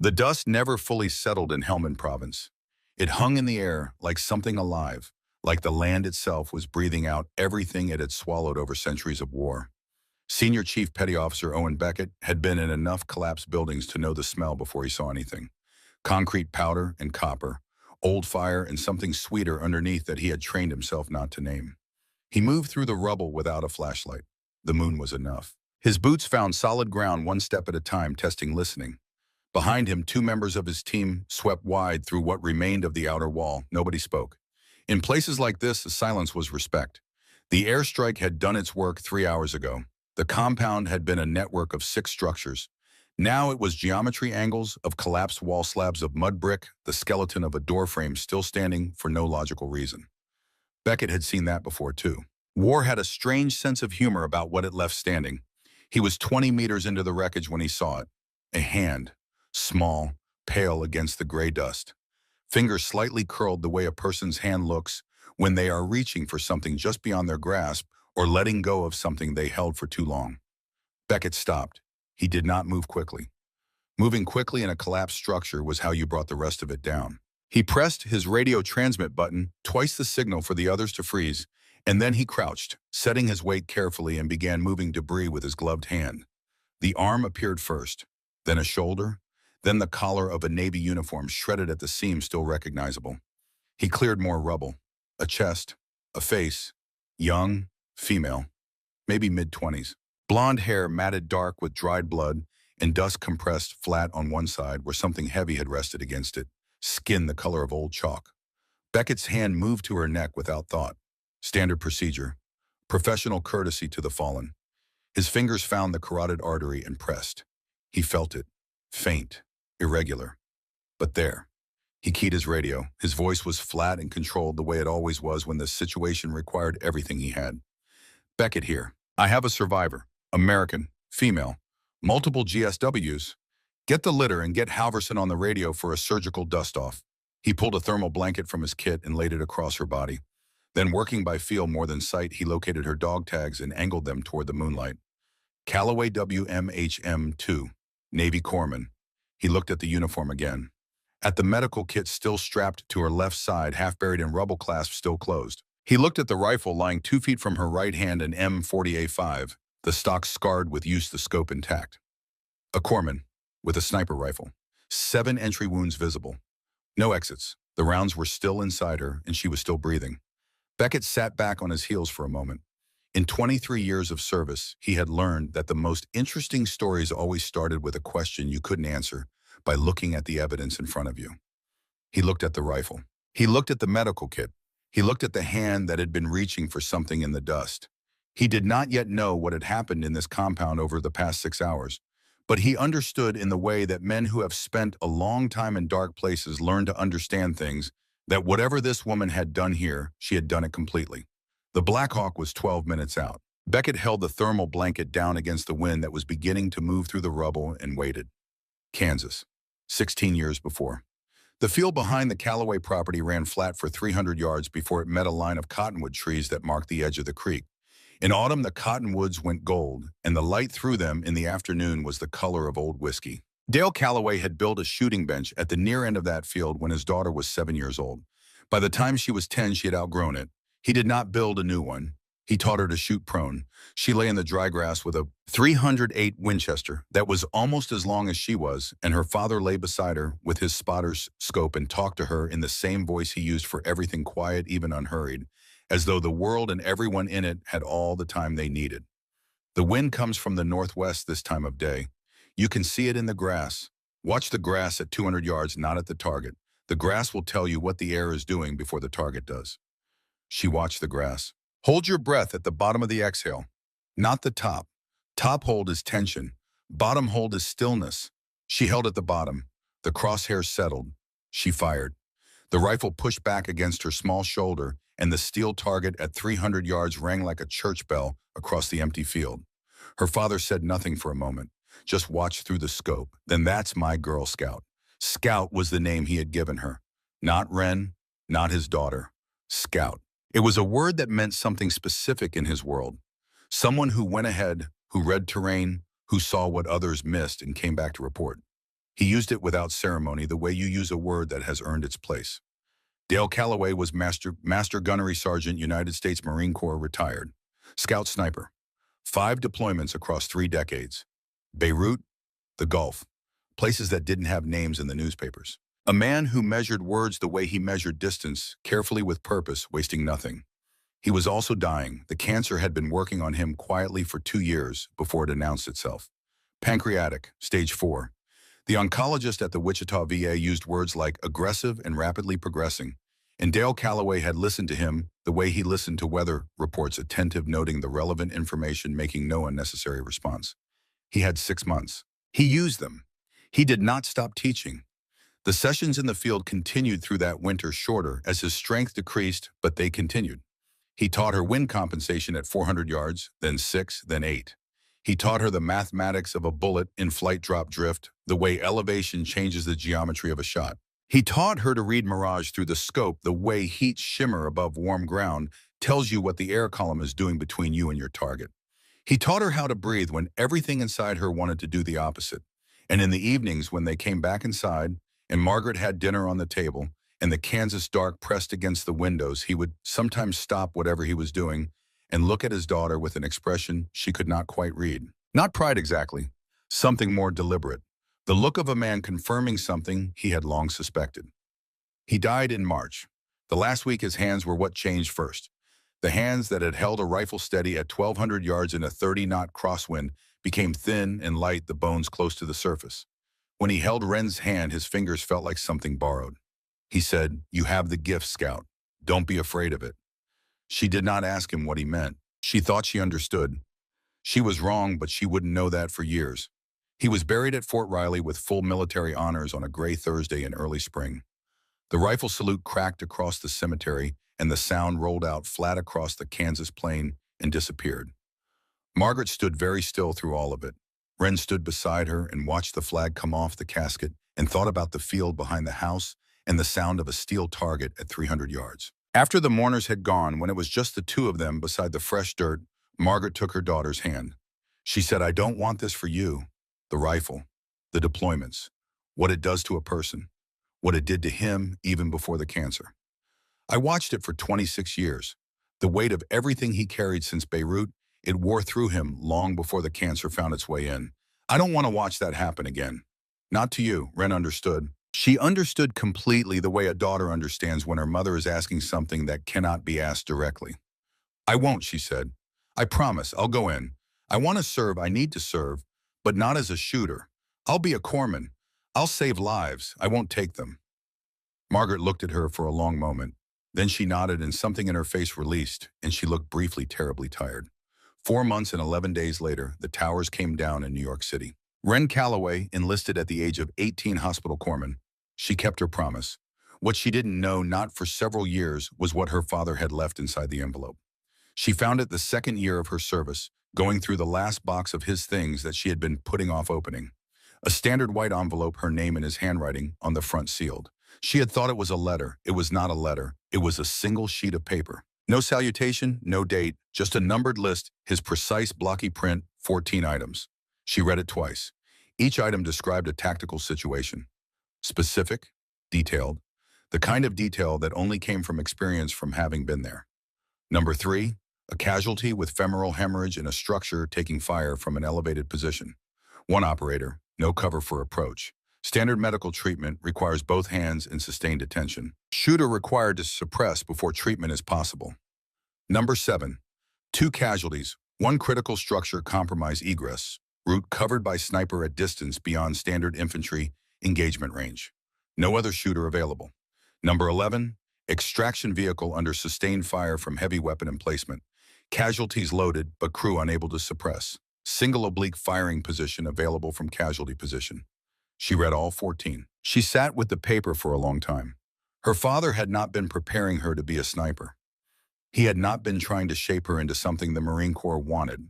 The dust never fully settled in Helmand province. It hung in the air like something alive, like the land itself was breathing out everything it had swallowed over centuries of war. Senior Chief Petty Officer Owen Beckett had been in enough collapsed buildings to know the smell before he saw anything. Concrete powder and copper, old fire and something sweeter underneath that he had trained himself not to name. He moved through the rubble without a flashlight. The moon was enough. His boots found solid ground one step at a time, testing listening. Behind him, two members of his team swept wide through what remained of the outer wall. Nobody spoke. In places like this, the silence was respect. The airstrike had done its work 3 hours ago. The compound had been a network of 6 structures. Now it was geometry angles of collapsed wall slabs of mud brick, the skeleton of a door frame still standing for no logical reason. Beckett had seen that before too. War had a strange sense of humor about what it left standing. He was 20 meters into the wreckage when he saw it. A hand, small, pale against the gray dust. Fingers slightly curled the way a person's hand looks when they are reaching for something just beyond their grasp or letting go of something they held for too long. Beckett stopped. He did not move quickly. Moving quickly in a collapsed structure was how you brought the rest of it down. He pressed his radio transmit button, twice the signal for the others to freeze, and then he crouched, setting his weight carefully and began moving debris with his gloved hand. The arm appeared first, then a shoulder, then the collar of a Navy uniform shredded at the seam still recognizable. He cleared more rubble, a chest, a face, young, female, maybe mid-20s. Blonde hair matted dark with dried blood and dust compressed flat on one side where something heavy had rested against it, skin the color of old chalk. Beckett's hand moved to her neck without thought. Standard procedure, professional courtesy to the fallen. His fingers found the carotid artery and pressed. He felt it, faint, irregular. But there. He keyed his radio. His voice was flat and controlled the way it always was when the situation required everything he had. Beckett here. I have a survivor. American, female, multiple GSWs. Get the litter and get Halverson on the radio for a surgical dust-off. He pulled a thermal blanket from his kit and laid it across her body. Then, working by feel more than sight, he located her dog tags and angled them toward the moonlight. Callaway WMHM-2, Navy Corpsman. He looked at the uniform again. At the medical kit still strapped to her left side, half buried in rubble, clasp still closed. He looked at the rifle lying 2 feet from her right hand, an M40A5, the stock scarred with use, the scope intact. A corpsman with a sniper rifle. 7 entry wounds visible. No exits. The rounds were still inside her, and she was still breathing. Beckett sat back on his heels for a moment. In 23 years of service, he had learned that the most interesting stories always started with a question you couldn't answer by looking at the evidence in front of you. He looked at the rifle. He looked at the medical kit. He looked at the hand that had been reaching for something in the dust. He did not yet know what had happened in this compound over the past 6 hours, but he understood in the way that men who have spent a long time in dark places learn to understand things, that whatever this woman had done here, she had done it completely. The Black Hawk was 12 minutes out. Beckett held the thermal blanket down against the wind that was beginning to move through the rubble and waited. Kansas, 16 years before. The field behind the Callaway property ran flat for 300 yards before it met a line of cottonwood trees that marked the edge of the creek. In autumn, the cottonwoods went gold, and the light through them in the afternoon was the color of old whiskey. Dale Callaway had built a shooting bench at the near end of that field when his daughter was 7 years old. By the time she was 10, she had outgrown it. He did not build a new one. He taught her to shoot prone. She lay in the dry grass with a .308 Winchester that was almost as long as she was, and her father lay beside her with his spotter's scope and talked to her in the same voice he used for everything, quiet, even unhurried, as though the world and everyone in it had all the time they needed. The wind comes from the northwest this time of day. You can see it in the grass. Watch the grass at 200 yards, not at the target. The grass will tell you what the air is doing before the target does. She watched the grass. Hold your breath at the bottom of the exhale, not the top. Top hold is tension. Bottom hold is stillness. She held at the bottom. The crosshairs settled. She fired. The rifle pushed back against her small shoulder, and the steel target at 300 yards rang like a church bell across the empty field. Her father said nothing for a moment, just watched through the scope. Then that's my Girl Scout. Scout was the name he had given her. Not Wren, not his daughter. Scout. It was a word that meant something specific in his world. Someone who went ahead, who read terrain, who saw what others missed and came back to report. He used it without ceremony, the way you use a word that has earned its place. Dale Calloway was Master Gunnery Sergeant, United States Marine Corps, retired. Scout Sniper. 5 deployments across 3 decades. Beirut, the Gulf. Places that didn't have names in the newspapers. A man who measured words the way he measured distance, carefully with purpose, wasting nothing. He was also dying. The cancer had been working on him quietly for 2 years before it announced itself. Pancreatic, stage 4. The oncologist at the Wichita VA used words like aggressive and rapidly progressing, and Dale Calloway had listened to him the way he listened to weather reports, attentive, noting the relevant information, making no unnecessary response. He had 6 months. He used them. He did not stop teaching. The sessions in the field continued through that winter, shorter as his strength decreased, but they continued. He taught her wind compensation at 400 yards, then 6, then 8. He taught her the mathematics of a bullet in flight drop drift, the way elevation changes the geometry of a shot. He taught her to read mirage through the scope, the way heat shimmer above warm ground tells you what the air column is doing between you and your target. He taught her how to breathe when everything inside her wanted to do the opposite. And in the evenings when they came back inside and Margaret had dinner on the table and the Kansas dark pressed against the windows, he would sometimes stop whatever he was doing and look at his daughter with an expression she could not quite read. Not pride exactly, something more deliberate. The look of a man confirming something he had long suspected. He died in March. The last week his hands were what changed first. The hands that had held a rifle steady at 1,200 yards in a 30-knot crosswind became thin and light, the bones close to the surface. When he held Wren's hand, his fingers felt like something borrowed. He said, "You have the gift, Scout. Don't be afraid of it." She did not ask him what he meant. She thought she understood. She was wrong, but she wouldn't know that for years. He was buried at Fort Riley with full military honors on a gray Thursday in early spring. The rifle salute cracked across the cemetery, and the sound rolled out flat across the Kansas plain and disappeared. Margaret stood very still through all of it. Wren stood beside her and watched the flag come off the casket and thought about the field behind the house and the sound of a steel target at 300 yards. After the mourners had gone, when it was just the two of them beside the fresh dirt, Margaret took her daughter's hand. She said, "I don't want this for you. The rifle, the deployments, what it does to a person, what it did to him even before the cancer. I watched it for 26 years. The weight of everything he carried since Beirut, it wore through him long before the cancer found its way in. I don't want to watch that happen again." Not to you, Wren understood. She understood completely the way a daughter understands when her mother is asking something that cannot be asked directly. "I won't," she said. "I promise, I'll go in. I want to serve, I need to serve, but not as a shooter. I'll be a corpsman. I'll save lives, I won't take them." Margaret looked at her for a long moment. Then she nodded and something in her face released, and she looked briefly terribly tired. 4 months and 11 days later, the towers came down in New York City. Wren Calloway enlisted at the age of 18, hospital corpsman. She kept her promise. What she didn't know, not for several years, was what her father had left inside the envelope. She found it the second year of her service, going through the last box of his things that she had been putting off opening. A standard white envelope, her name in his handwriting, on the front sealed. She had thought it was a letter. It was not a letter. It was a single sheet of paper. No salutation, no date, just a numbered list, his precise blocky print, 14 items. She read it twice. Each item described a tactical situation. Specific, detailed, the kind of detail that only came from experience from having been there. Number 3, a casualty with femoral hemorrhage in a structure taking fire from an elevated position. 1 operator, no cover for approach. Standard medical treatment requires both hands in sustained attention. Shooter required to suppress before treatment is possible. Number 7, 2 casualties, 1 critical structure compromise egress, route covered by sniper at distance beyond standard infantry engagement range. No other shooter available. Number 11, extraction vehicle under sustained fire from heavy weapon emplacement. Casualties loaded, but crew unable to suppress. Single oblique firing position available from casualty position. She read all 14. She sat with the paper for a long time. Her father had not been preparing her to be a sniper. He had not been trying to shape her into something the Marine Corps wanted.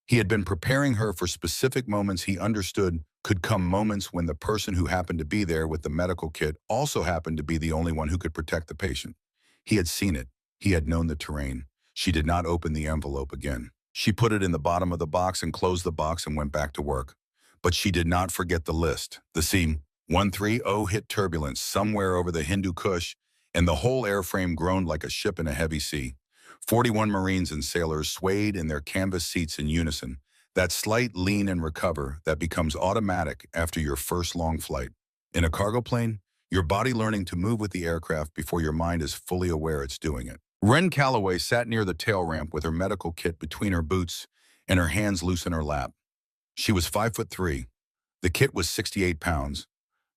He had been preparing her for specific moments he understood could come, moments when the person who happened to be there with the medical kit also happened to be the only one who could protect the patient. He had seen it. He had known the terrain. She did not open the envelope again. She put it in the bottom of the box and closed the box and went back to work. But she did not forget the list. The C-130 hit turbulence somewhere over the Hindu Kush, and the whole airframe groaned like a ship in a heavy sea. 41 Marines and sailors swayed in their canvas seats in unison, that slight lean and recover that becomes automatic after your first long flight. In a cargo plane, your body learning to move with the aircraft before your mind is fully aware it's doing it. Wren Calloway sat near the tail ramp with her medical kit between her boots and her hands loose in her lap. She was 5'3". The kit was 68 pounds.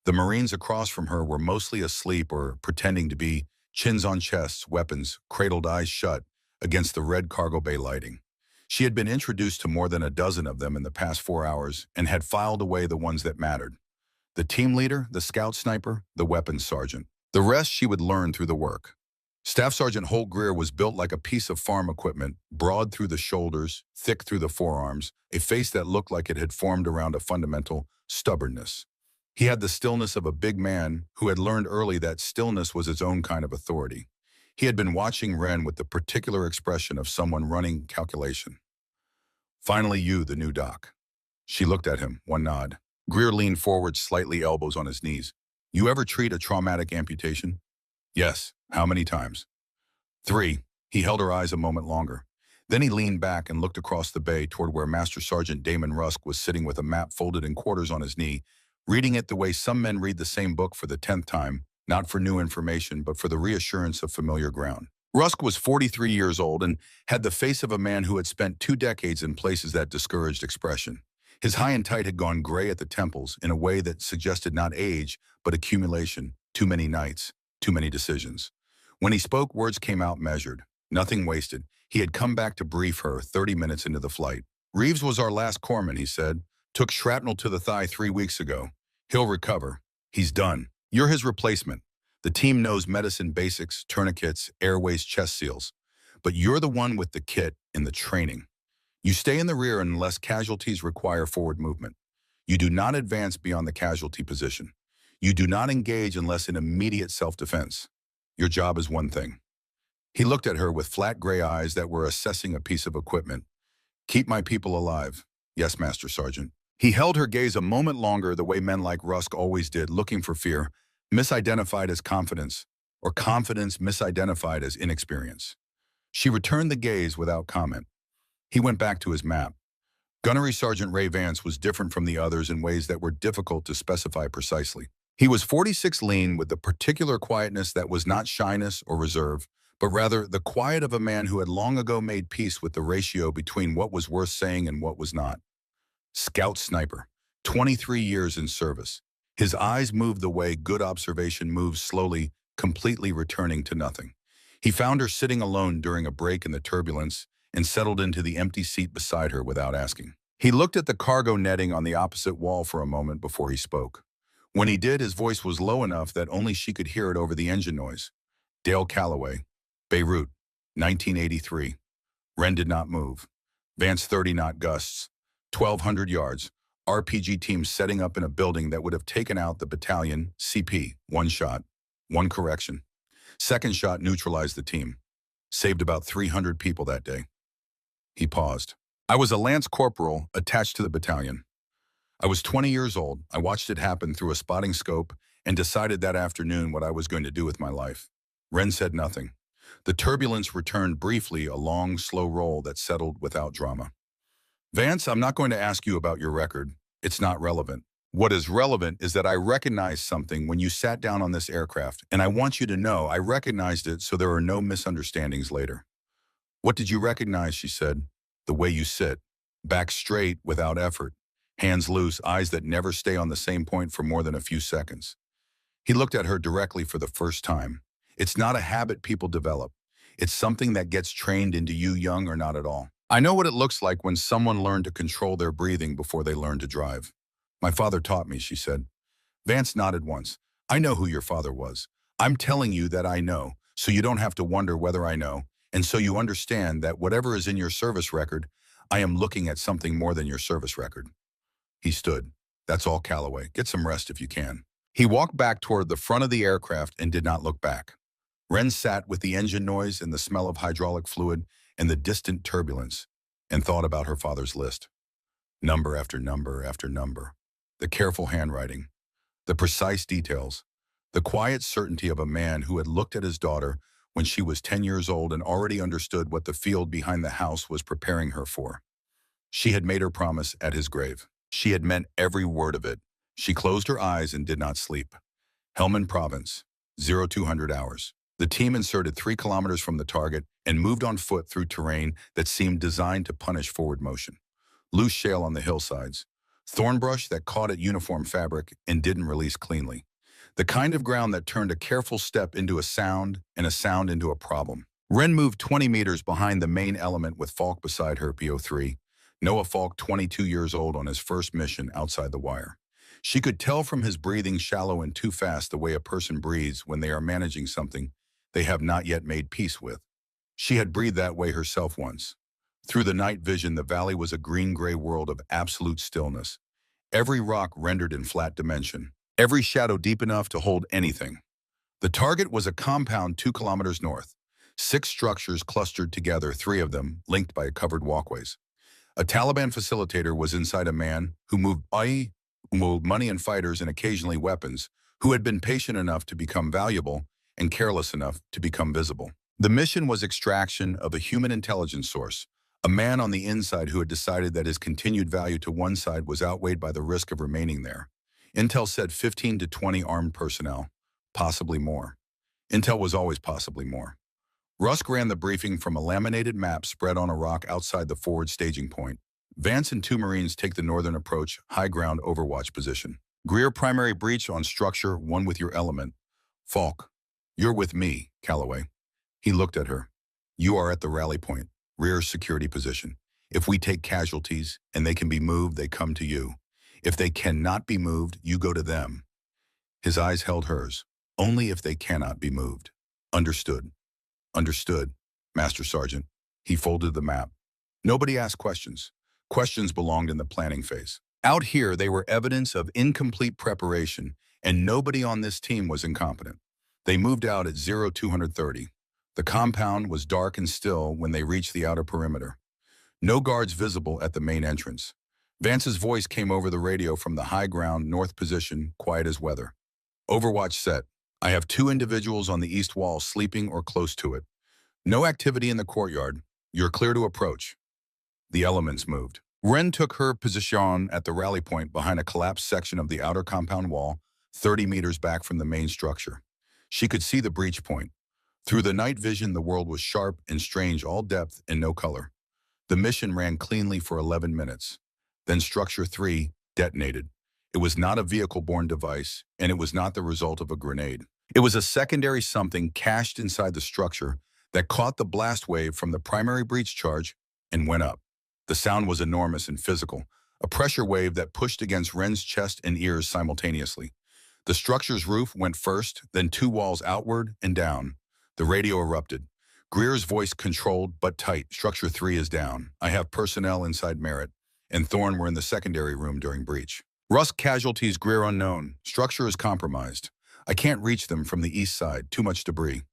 The Marines across from her were mostly asleep or pretending to be, chins on chests, weapons, cradled eyes shut, against the red cargo bay lighting. She had been introduced to more than a dozen of them in the past 4 hours and had filed away the ones that mattered. The team leader, the scout sniper, the weapons sergeant. The rest she would learn through the work. Staff Sergeant Holt Greer was built like a piece of farm equipment, broad through the shoulders, thick through the forearms, a face that looked like it had formed around a fundamental stubbornness. He had the stillness of a big man who had learned early that stillness was its own kind of authority. He had been watching Wren with the particular expression of someone running calculation. Finally, you, the new doc. She looked at him, one nod. Greer leaned forward, slightly elbows on his knees. You ever treat a traumatic amputation? Yes. How many times? 3. He held her eyes a moment longer. Then he leaned back and looked across the bay toward where Master Sergeant Damon Rusk was sitting with a map folded in quarters on his knee, reading it the way some men read the same book for the 10th time, not for new information, but for the reassurance of familiar ground. Rusk was 43 years old and had the face of a man who had spent 2 decades in places that discouraged expression. His high and tight had gone gray at the temples in a way that suggested not age, but accumulation, too many nights, too many decisions. When he spoke, words came out measured, nothing wasted. He had come back to brief her 30 minutes into the flight. Reeves was our last corpsman, he said. Took shrapnel to the thigh 3 weeks ago. He'll recover. He's done. You're his replacement. The team knows medicine basics, tourniquets, airways, chest seals. But you're the one with the kit and the training. You stay in the rear unless casualties require forward movement. You do not advance beyond the casualty position. You do not engage unless in immediate self-defense. Your job is one thing. He looked at her with flat gray eyes that were assessing a piece of equipment. Keep my people alive. Yes, Master Sergeant. He held her gaze a moment longer the way men like Rusk always did, looking for fear, misidentified as confidence, or confidence misidentified as inexperience. She returned the gaze without comment. He went back to his map. Gunnery Sergeant Ray Vance was different from the others in ways that were difficult to specify precisely. He was 46 lean with the particular quietness that was not shyness or reserve, but rather the quiet of a man who had long ago made peace with the ratio between what was worth saying and what was not. Scout sniper, 23 years in service. His eyes moved the way good observation moves slowly, completely returning to nothing. He found her sitting alone during a break in the turbulence and settled into the empty seat beside her without asking. He looked at the cargo netting on the opposite wall for a moment before he spoke. When he did, his voice was low enough that only she could hear it over the engine noise. Dale Calloway, Beirut, 1983. Wren did not move. Vance 30-knot gusts, 1,200 yards. RPG team setting up in a building that would have taken out the battalion, CP, 1 shot, 1 correction. Second shot neutralized the team. Saved about 300 people that day. He paused. I was a lance corporal attached to the battalion. I was 20 years old. I watched it happen through a spotting scope and decided that afternoon what I was going to do with my life. Wren said nothing. The turbulence returned briefly, a long, slow roll that settled without drama. Vance, I'm not going to ask you about your record. It's not relevant. What is relevant is that I recognized something when you sat down on this aircraft, and I want you to know I recognized it so there are no misunderstandings later. What did you recognize, she said. The way you sit. Back straight, without effort. Hands loose, eyes that never stay on the same point for more than a few seconds. He looked at her directly for the first time. It's not a habit people develop. It's something that gets trained into you young or not at all. I know what it looks like when someone learned to control their breathing before they learned to drive. My father taught me, she said. Vance nodded once. I know who your father was. I'm telling you that I know, so you don't have to wonder whether I know, and so you understand that whatever is in your service record, I am looking at something more than your service record. He stood. That's all, Calloway. Get some rest if you can. He walked back toward the front of the aircraft and did not look back. Wren sat with the engine noise and the smell of hydraulic fluid and the distant turbulence and thought about her father's list. Number after number after number. The careful handwriting, the precise details, the quiet certainty of a man who had looked at his daughter when she was 10 years old and already understood what the field behind the house was preparing her for. She had made her promise at his grave. She had meant every word of it. She closed her eyes and did not sleep. Helmand Province, 0200 hours. The team inserted 3 kilometers from the target and moved on foot through terrain that seemed designed to punish forward motion. Loose shale on the hillsides, thorn brush that caught at uniform fabric and didn't release cleanly. The kind of ground that turned a careful step into a sound and a sound into a problem. Wren moved 20 meters behind the main element with Falk beside her, PO3. Noah Falk, 22 years old, on his first mission outside the wire. She could tell from his breathing shallow and too fast the way a person breathes when they are managing something they have not yet made peace with. She had breathed that way herself once. Through the night vision, the valley was a green-gray world of absolute stillness. Every rock rendered in flat dimension. Every shadow deep enough to hold anything. The target was a compound 2 kilometers north. 6 structures clustered together, 3 of them linked by covered walkways. A Taliban facilitator was inside a man who moved money and fighters and occasionally weapons, who had been patient enough to become valuable and careless enough to become visible. The mission was extraction of a human intelligence source, a man on the inside who had decided that his continued value to one side was outweighed by the risk of remaining there. Intel said 15 to 20 armed personnel, possibly more. Intel was always possibly more. Rusk ran the briefing from a laminated map spread on a rock outside the forward staging point. Vance and 2 Marines take the northern approach, high ground overwatch position. Greer primary breach on structure 1 with your element. Falk, you're with me, Calloway. He looked at her. You are at the rally point, rear security position. If we take casualties and they can be moved, they come to you. If they cannot be moved, you go to them. His eyes held hers. Only if they cannot be moved. Understood. Understood, Master Sergeant. He folded the map. Nobody asked questions. Questions belonged in the planning phase. Out here, they were evidence of incomplete preparation, and nobody on this team was incompetent. They moved out at 0230. The compound was dark and still when they reached the outer perimeter. No guards visible at the main entrance. Vance's voice came over the radio from the high ground north position, quiet as weather. Overwatch set. I have 2 individuals on the east wall sleeping or close to it. No activity in the courtyard. You're clear to approach. The elements moved. Wren took her position at the rally point behind a collapsed section of the outer compound wall, 30 meters back from the main structure. She could see the breach point. Through the night vision, the world was sharp and strange, all depth and no color. The mission ran cleanly for 11 minutes. Then Structure 3 detonated. It was not a vehicle-borne device, and it was not the result of a grenade. It was a secondary something cached inside the structure that caught the blast wave from the primary breach charge and went up. The sound was enormous and physical, a pressure wave that pushed against Wren's chest and ears simultaneously. The structure's roof went first, then 2 walls outward and down. The radio erupted. Greer's voice controlled but tight. Structure 3 is down. I have personnel inside Merritt, and Thorne were in the secondary room during breach. Rusk casualties, Greer unknown. Structure is compromised. I can't reach them from the east side, too much debris.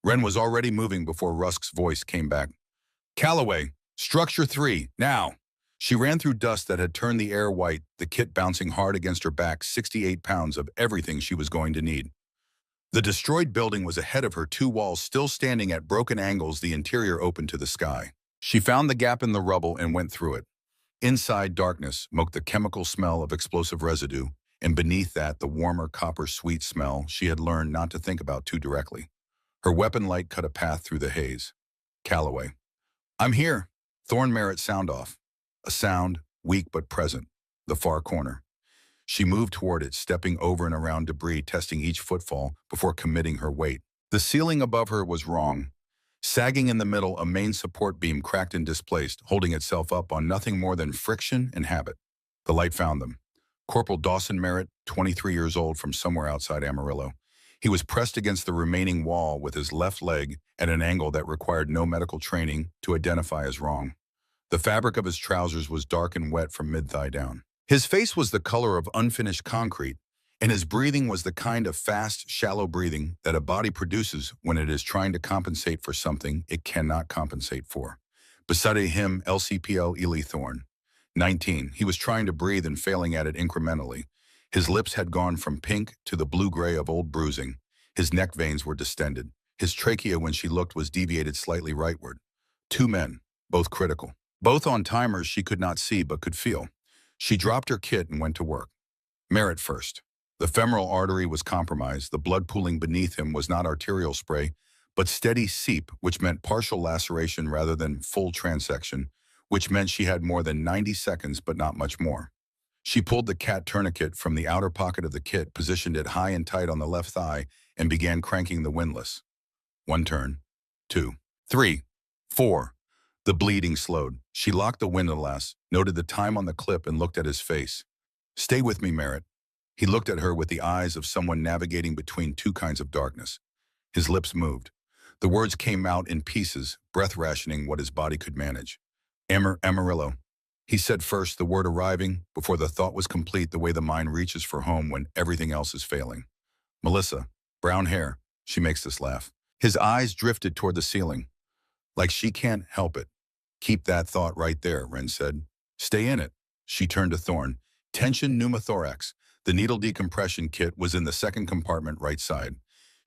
Wren was already moving before Rusk's voice came back. Calloway, Structure 3, now. She ran through dust that had turned the air white, the kit bouncing hard against her back, 68 pounds of everything she was going to need. The destroyed building was ahead of her, 2 walls still standing at broken angles, the interior open to the sky. She found the gap in the rubble and went through it. Inside, darkness smoked the chemical smell of explosive residue, and beneath that, the warmer copper-sweet smell she had learned not to think about too directly. Her weapon light cut a path through the haze. Calloway. I'm here. Thorne Merritt sound off. A sound, weak but present. The far corner. She moved toward it, stepping over and around debris, testing each footfall before committing her weight. The ceiling above her was wrong. Sagging in the middle, a main support beam cracked and displaced, holding itself up on nothing more than friction and habit. The light found them. Corporal Dawson Merritt, 23 years old, from somewhere outside Amarillo. He was pressed against the remaining wall with his left leg at an angle that required no medical training to identify as wrong. The fabric of his trousers was dark and wet from mid-thigh down. His face was the color of unfinished concrete, and his breathing was the kind of fast, shallow breathing that a body produces when it is trying to compensate for something it cannot compensate for. Beside him, LCPL Ely Thorne. 19. He was trying to breathe and failing at it incrementally. His lips had gone from pink to the blue-gray of old bruising. His neck veins were distended. His trachea, when she looked, was deviated slightly rightward. Two men, both critical. Both on timers she could not see but could feel. She dropped her kit and went to work. Merritt first. The femoral artery was compromised. The blood pooling beneath him was not arterial spray, but steady seep, which meant partial laceration rather than full transection, which meant she had more than 90 seconds but not much more. She pulled the cat tourniquet from the outer pocket of the kit, positioned it high and tight on the left thigh, and began cranking the windlass. One turn, two, three, four. The bleeding slowed. She locked the windlass, noted the time on the clip, and looked at his face. "Stay with me, Merritt." He looked at her with the eyes of someone navigating between two kinds of darkness. His lips moved. The words came out in pieces, breath rationing what his body could manage. Amarillo. He said first, the word arriving, before the thought was complete, the way the mind reaches for home when everything else is failing. Melissa. Brown hair. She makes us laugh. His eyes drifted toward the ceiling. Like she can't help it. "Keep that thought right there," Wren said. "Stay in it." She turned to Thorne. "Tension pneumothorax." The needle decompression kit was in the second compartment right side.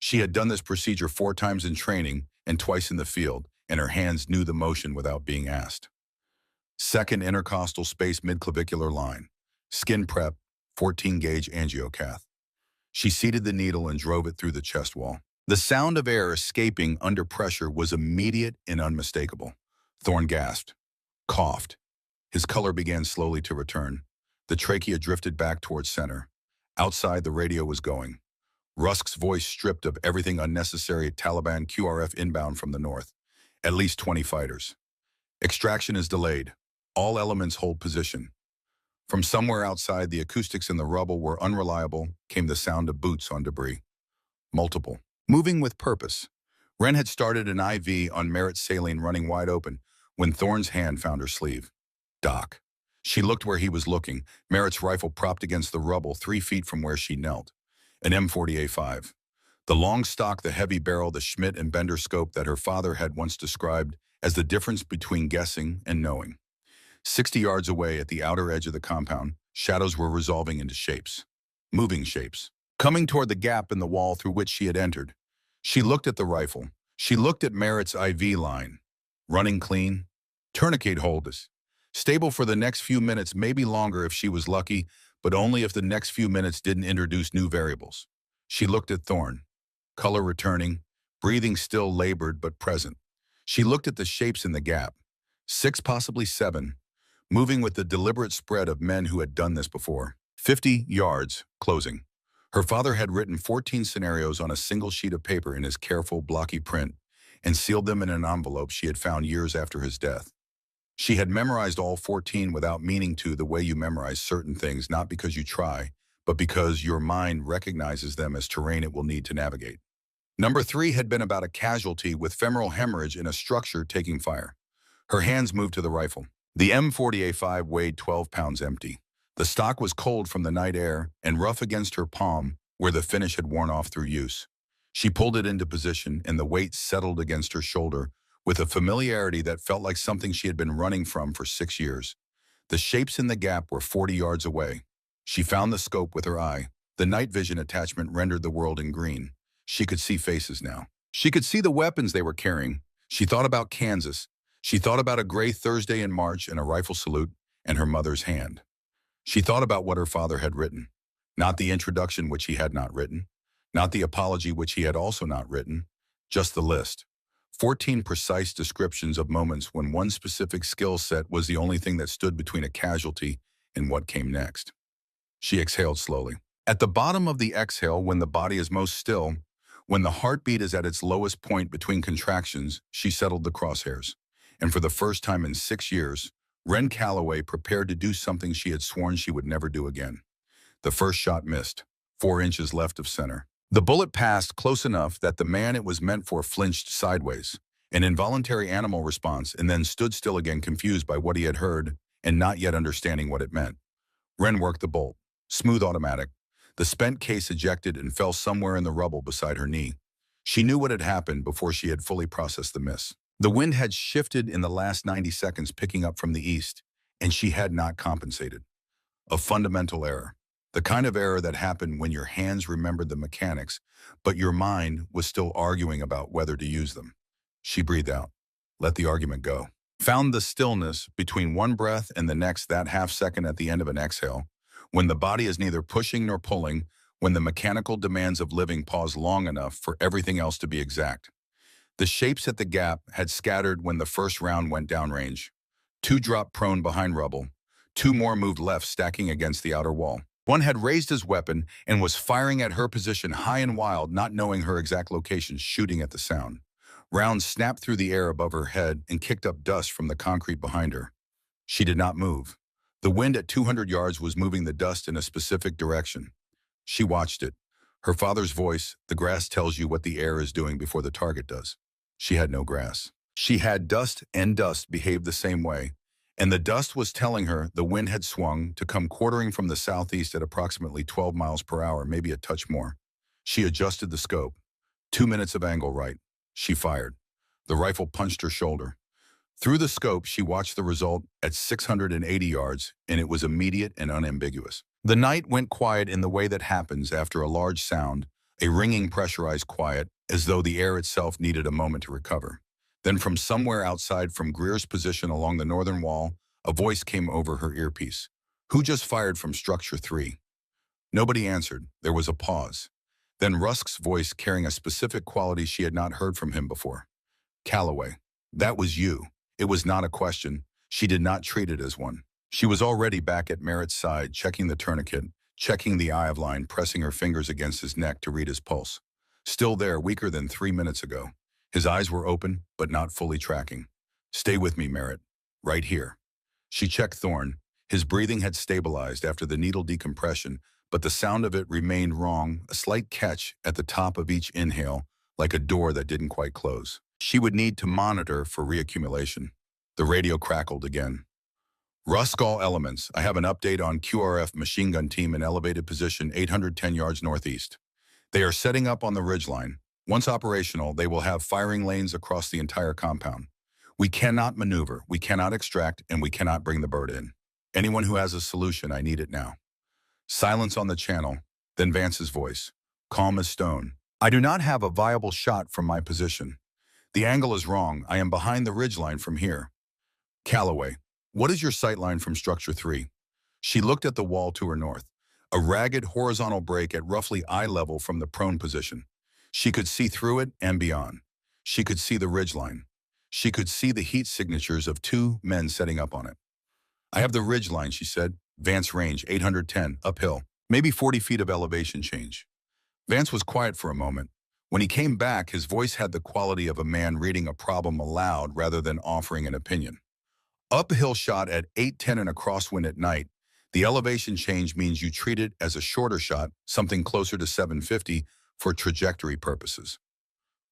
She had done this procedure 4 times in training and twice in the field, and her hands knew the motion without being asked. Second intercostal space midclavicular line. Skin prep, 14-gauge angiocath. She seated the needle and drove it through the chest wall. The sound of air escaping under pressure was immediate and unmistakable. Thorne gasped, coughed. His color began slowly to return. The trachea drifted back towards center. Outside, the radio was going. Rusk's voice stripped of everything unnecessary. Taliban QRF inbound from the north. At least 20 fighters. Extraction is delayed. All elements hold position. From somewhere outside, the acoustics in the rubble were unreliable, came the sound of boots on debris. Multiple. Moving with purpose. Wren had started an IV on Merritt's saline running wide open when Thorne's hand found her sleeve. "Doc." She looked where he was looking, Merritt's rifle propped against the rubble 3 feet from where she knelt. An M40A5. The long stock, the heavy barrel, the Schmidt and Bender scope that her father had once described as the difference between guessing and knowing. 60 yards away at the outer edge of the compound, shadows were resolving into shapes. Moving shapes. Coming toward the gap in the wall through which she had entered. She looked at the rifle. She looked at Merritt's IV line. Running clean. Tourniquet holders. Stable for the next few minutes, maybe longer if she was lucky, but only if the next few minutes didn't introduce new variables. She looked at Thorne. Color returning. Breathing still labored but present. She looked at the shapes in the gap. 6, possibly 7. Moving with the deliberate spread of men who had done this before. 50 yards, closing. Her father had written 14 scenarios on a single sheet of paper in his careful, blocky print and sealed them in an envelope she had found years after his death. She had memorized all 14 without meaning to, the way you memorize certain things, not because you try, but because your mind recognizes them as terrain it will need to navigate. Number 3 had been about a casualty with femoral hemorrhage in a structure taking fire. Her hands moved to the rifle. The M40A5 weighed 12 pounds empty. The stock was cold from the night air and rough against her palm where the finish had worn off through use. She pulled it into position and the weight settled against her shoulder with a familiarity that felt like something she had been running from for 6 years. The shapes in the gap were 40 yards away. She found the scope with her eye. The night vision attachment rendered the world in green. She could see faces now. She could see the weapons they were carrying. She thought about Kansas. She thought about a gray Thursday in March and a rifle salute and her mother's hand. She thought about what her father had written. Not the introduction, which he had not written. Not the apology, which he had also not written. Just the list. 14 precise descriptions of moments when one specific skill set was the only thing that stood between a casualty and what came next. She exhaled slowly. At the bottom of the exhale, when the body is most still, when the heartbeat is at its lowest point between contractions, she settled the crosshairs. And for the first time in 6 years, Wren Calloway prepared to do something she had sworn she would never do again. The first shot missed, 4 inches left of center. The bullet passed close enough that the man it was meant for flinched sideways, an involuntary animal response, and then stood still again, confused by what he had heard and not yet understanding what it meant. Wren worked the bolt. Smooth automatic. The spent case ejected and fell somewhere in the rubble beside her knee. She knew what had happened before she had fully processed the miss. The wind had shifted in the last 90 seconds, picking up from the east, and she had not compensated. A fundamental error. The kind of error that happened when your hands remembered the mechanics, but your mind was still arguing about whether to use them. She breathed out. Let the argument go. Found the stillness between one breath and the next, that half second at the end of an exhale, when the body is neither pushing nor pulling, when the mechanical demands of living pause long enough for everything else to be exact. The shapes at the gap had scattered when the first round went downrange. Two dropped prone behind rubble. Two more moved left, stacking against the outer wall. One had raised his weapon and was firing at her position high and wild, not knowing her exact location, shooting at the sound. Rounds snapped through the air above her head and kicked up dust from the concrete behind her. She did not move. The wind at 200 yards was moving the dust in a specific direction. She watched it. Her father's voice, the grass tells you what the air is doing before the target does. She had no grass. She had dust, and dust behaved the same way. And the dust was telling her the wind had swung to come quartering from the southeast at approximately 12 miles per hour, maybe a touch more. She adjusted the scope. 2 minutes of angle right. She fired. The rifle punched her shoulder. Through the scope, she watched the result at 680 yards, and it was immediate and unambiguous. The night went quiet in the way that happens after a large sound, a ringing pressurized quiet, as though the air itself needed a moment to recover. Then from somewhere outside from Greer's position along the northern wall, a voice came over her earpiece. Who just fired from Structure 3? Nobody answered. There was a pause. Then Rusk's voice, carrying a specific quality she had not heard from him before. Calloway. That was you. It was not a question. She did not treat it as one. She was already back at Merritt's side, checking the tourniquet, checking the eye of line, pressing her fingers against his neck to read his pulse. Still there, weaker than 3 minutes ago. His eyes were open, but not fully tracking. Stay with me, Merritt. Right here. She checked Thorne. His breathing had stabilized after the needle decompression, but the sound of it remained wrong, a slight catch at the top of each inhale, like a door that didn't quite close. She would need to monitor for reaccumulation. The radio crackled again. Rusk, all elements. I have an update on QRF machine gun team in elevated position 810 yards northeast. They are setting up on the ridgeline. Once operational, they will have firing lanes across the entire compound. We cannot maneuver, we cannot extract, and we cannot bring the bird in. Anyone who has a solution, I need it now. Silence on the channel, then Vance's voice, calm as stone. I do not have a viable shot from my position. The angle is wrong. I am behind the ridgeline from here. Calloway, what is your sight line from Structure 3? She looked at the wall to her north, a ragged horizontal break at roughly eye level from the prone position. She could see through it and beyond. She could see the ridgeline. She could see the heat signatures of 2 men setting up on it. I have the ridgeline, she said. Vance range, 810, uphill, maybe 40 feet of elevation change. Vance was quiet for a moment. When he came back, his voice had the quality of a man reading a problem aloud rather than offering an opinion. Uphill shot at 810 in a crosswind at night. The elevation change means you treat it as a shorter shot, something closer to 750, for trajectory purposes.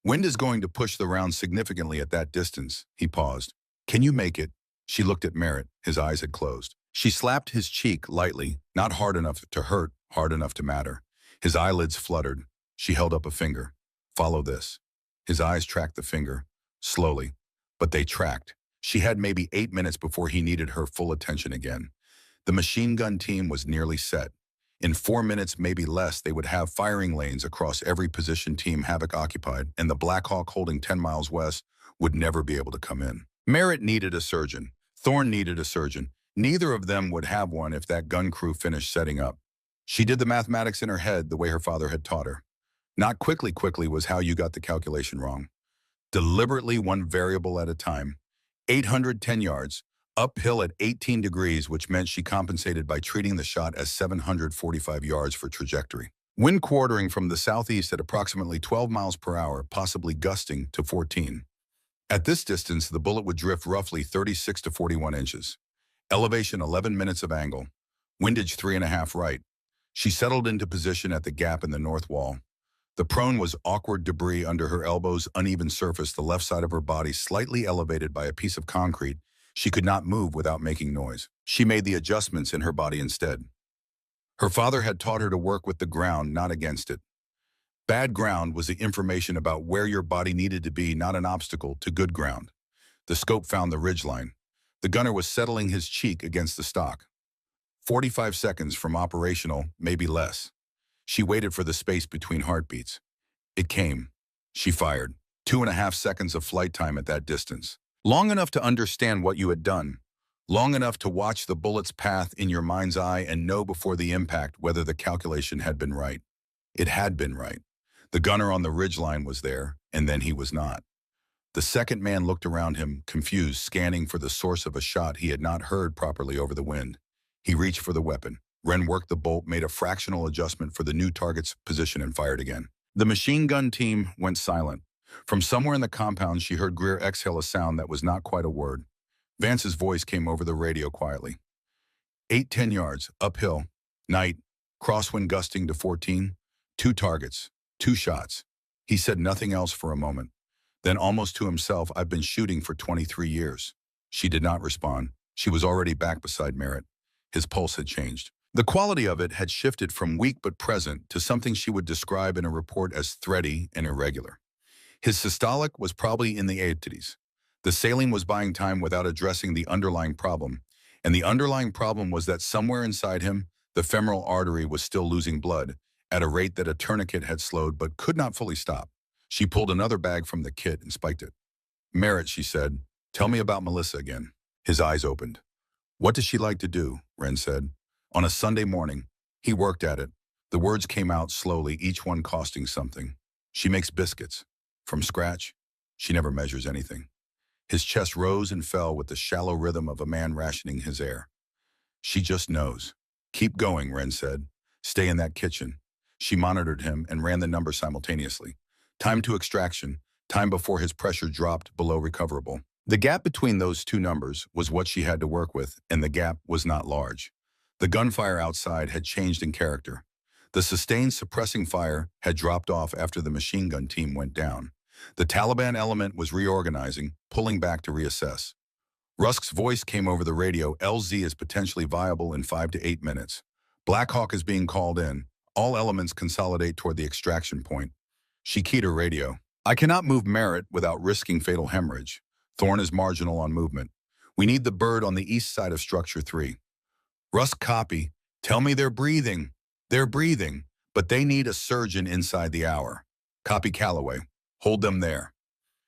Wind is going to push the round significantly at that distance. He paused. Can you make it? She looked at Merritt. His eyes had closed. She slapped his cheek lightly, not hard enough to hurt, hard enough to matter. His eyelids fluttered. She held up a finger. Follow this. His eyes tracked the finger, slowly, but they tracked. She had maybe 8 minutes before he needed her full attention again. The machine gun team was nearly set. In 4 minutes, maybe less, they would have firing lanes across every position Team Havoc occupied, and the Black Hawk holding 10 miles west would never be able to come in. Merritt needed a surgeon. Thorne needed a surgeon. Neither of them would have one if that gun crew finished setting up. She did the mathematics in her head the way her father had taught her. Not quickly was how you got the calculation wrong. Deliberately, one variable at a time. 810 yards, uphill at 18 degrees, which meant she compensated by treating the shot as 745 yards for trajectory. Wind quartering from the southeast at approximately 12 miles per hour, possibly gusting to 14. At this distance, the bullet would drift roughly 36 to 41 inches. Elevation 11 minutes of angle. Windage 3.5 right. She settled into position at the gap in the north wall. The prone was awkward debris under her elbows, uneven surface, the left side of her body slightly elevated by a piece of concrete. She could not move without making noise. She made the adjustments in her body instead. Her father had taught her to work with the ground, not against it. Bad ground was the information about where your body needed to be, not an obstacle to good ground. The scope found the ridgeline. The gunner was settling his cheek against the stock. 45 seconds from operational, maybe less. She waited for the space between heartbeats. It came. She fired. 2.5 seconds of flight time at that distance. Long enough to understand what you had done. Long enough to watch the bullet's path in your mind's eye and know before the impact whether the calculation had been right. It had been right. The gunner on the ridgeline was there, and then he was not. The second man looked around him, confused, scanning for the source of a shot he had not heard properly over the wind. He reached for the weapon. Wren worked the bolt, made a fractional adjustment for the new target's position, and fired again. The machine gun team went silent. From somewhere in the compound, she heard Greer exhale a sound that was not quite a word. Vance's voice came over the radio quietly. 8-10 yards, uphill. Night. Crosswind gusting to 14. 2 targets. 2 shots. He said nothing else for a moment. Then, almost to himself, I've been shooting for 23 years. She did not respond. She was already back beside Merritt. His pulse had changed. The quality of it had shifted from weak but present to something she would describe in a report as thready and irregular. His systolic was probably in the 80s. The saline was buying time without addressing the underlying problem, and the underlying problem was that somewhere inside him, the femoral artery was still losing blood, at a rate that a tourniquet had slowed but could not fully stop. She pulled another bag from the kit and spiked it. Merritt, she said, tell me about Melissa again. His eyes opened. What does she like to do? Wren said. On a Sunday morning. He worked at it. The words came out slowly, each one costing something. She makes biscuits. From scratch. She never measures anything. His chest rose and fell with the shallow rhythm of a man rationing his air. She just knows. Keep going, Wren said. Stay in that kitchen. She monitored him and ran the numbers simultaneously. Time to extraction, time before his pressure dropped below recoverable. The gap between those two numbers was what she had to work with, and the gap was not large. The gunfire outside had changed in character. The sustained suppressing fire had dropped off after the machine gun team went down. The Taliban element was reorganizing, pulling back to reassess. Rusk's voice came over the radio. LZ is potentially viable in 5 to 8 minutes. Black Hawk is being called in. All elements consolidate toward the extraction point. She keyed her radio. I cannot move Merritt without risking fatal hemorrhage. Thorne is marginal on movement. We need the bird on the east side of Structure 3. Rusk, copy. Tell me they're breathing. They're breathing, but they need a surgeon inside the hour. Copy Calloway. Hold them there.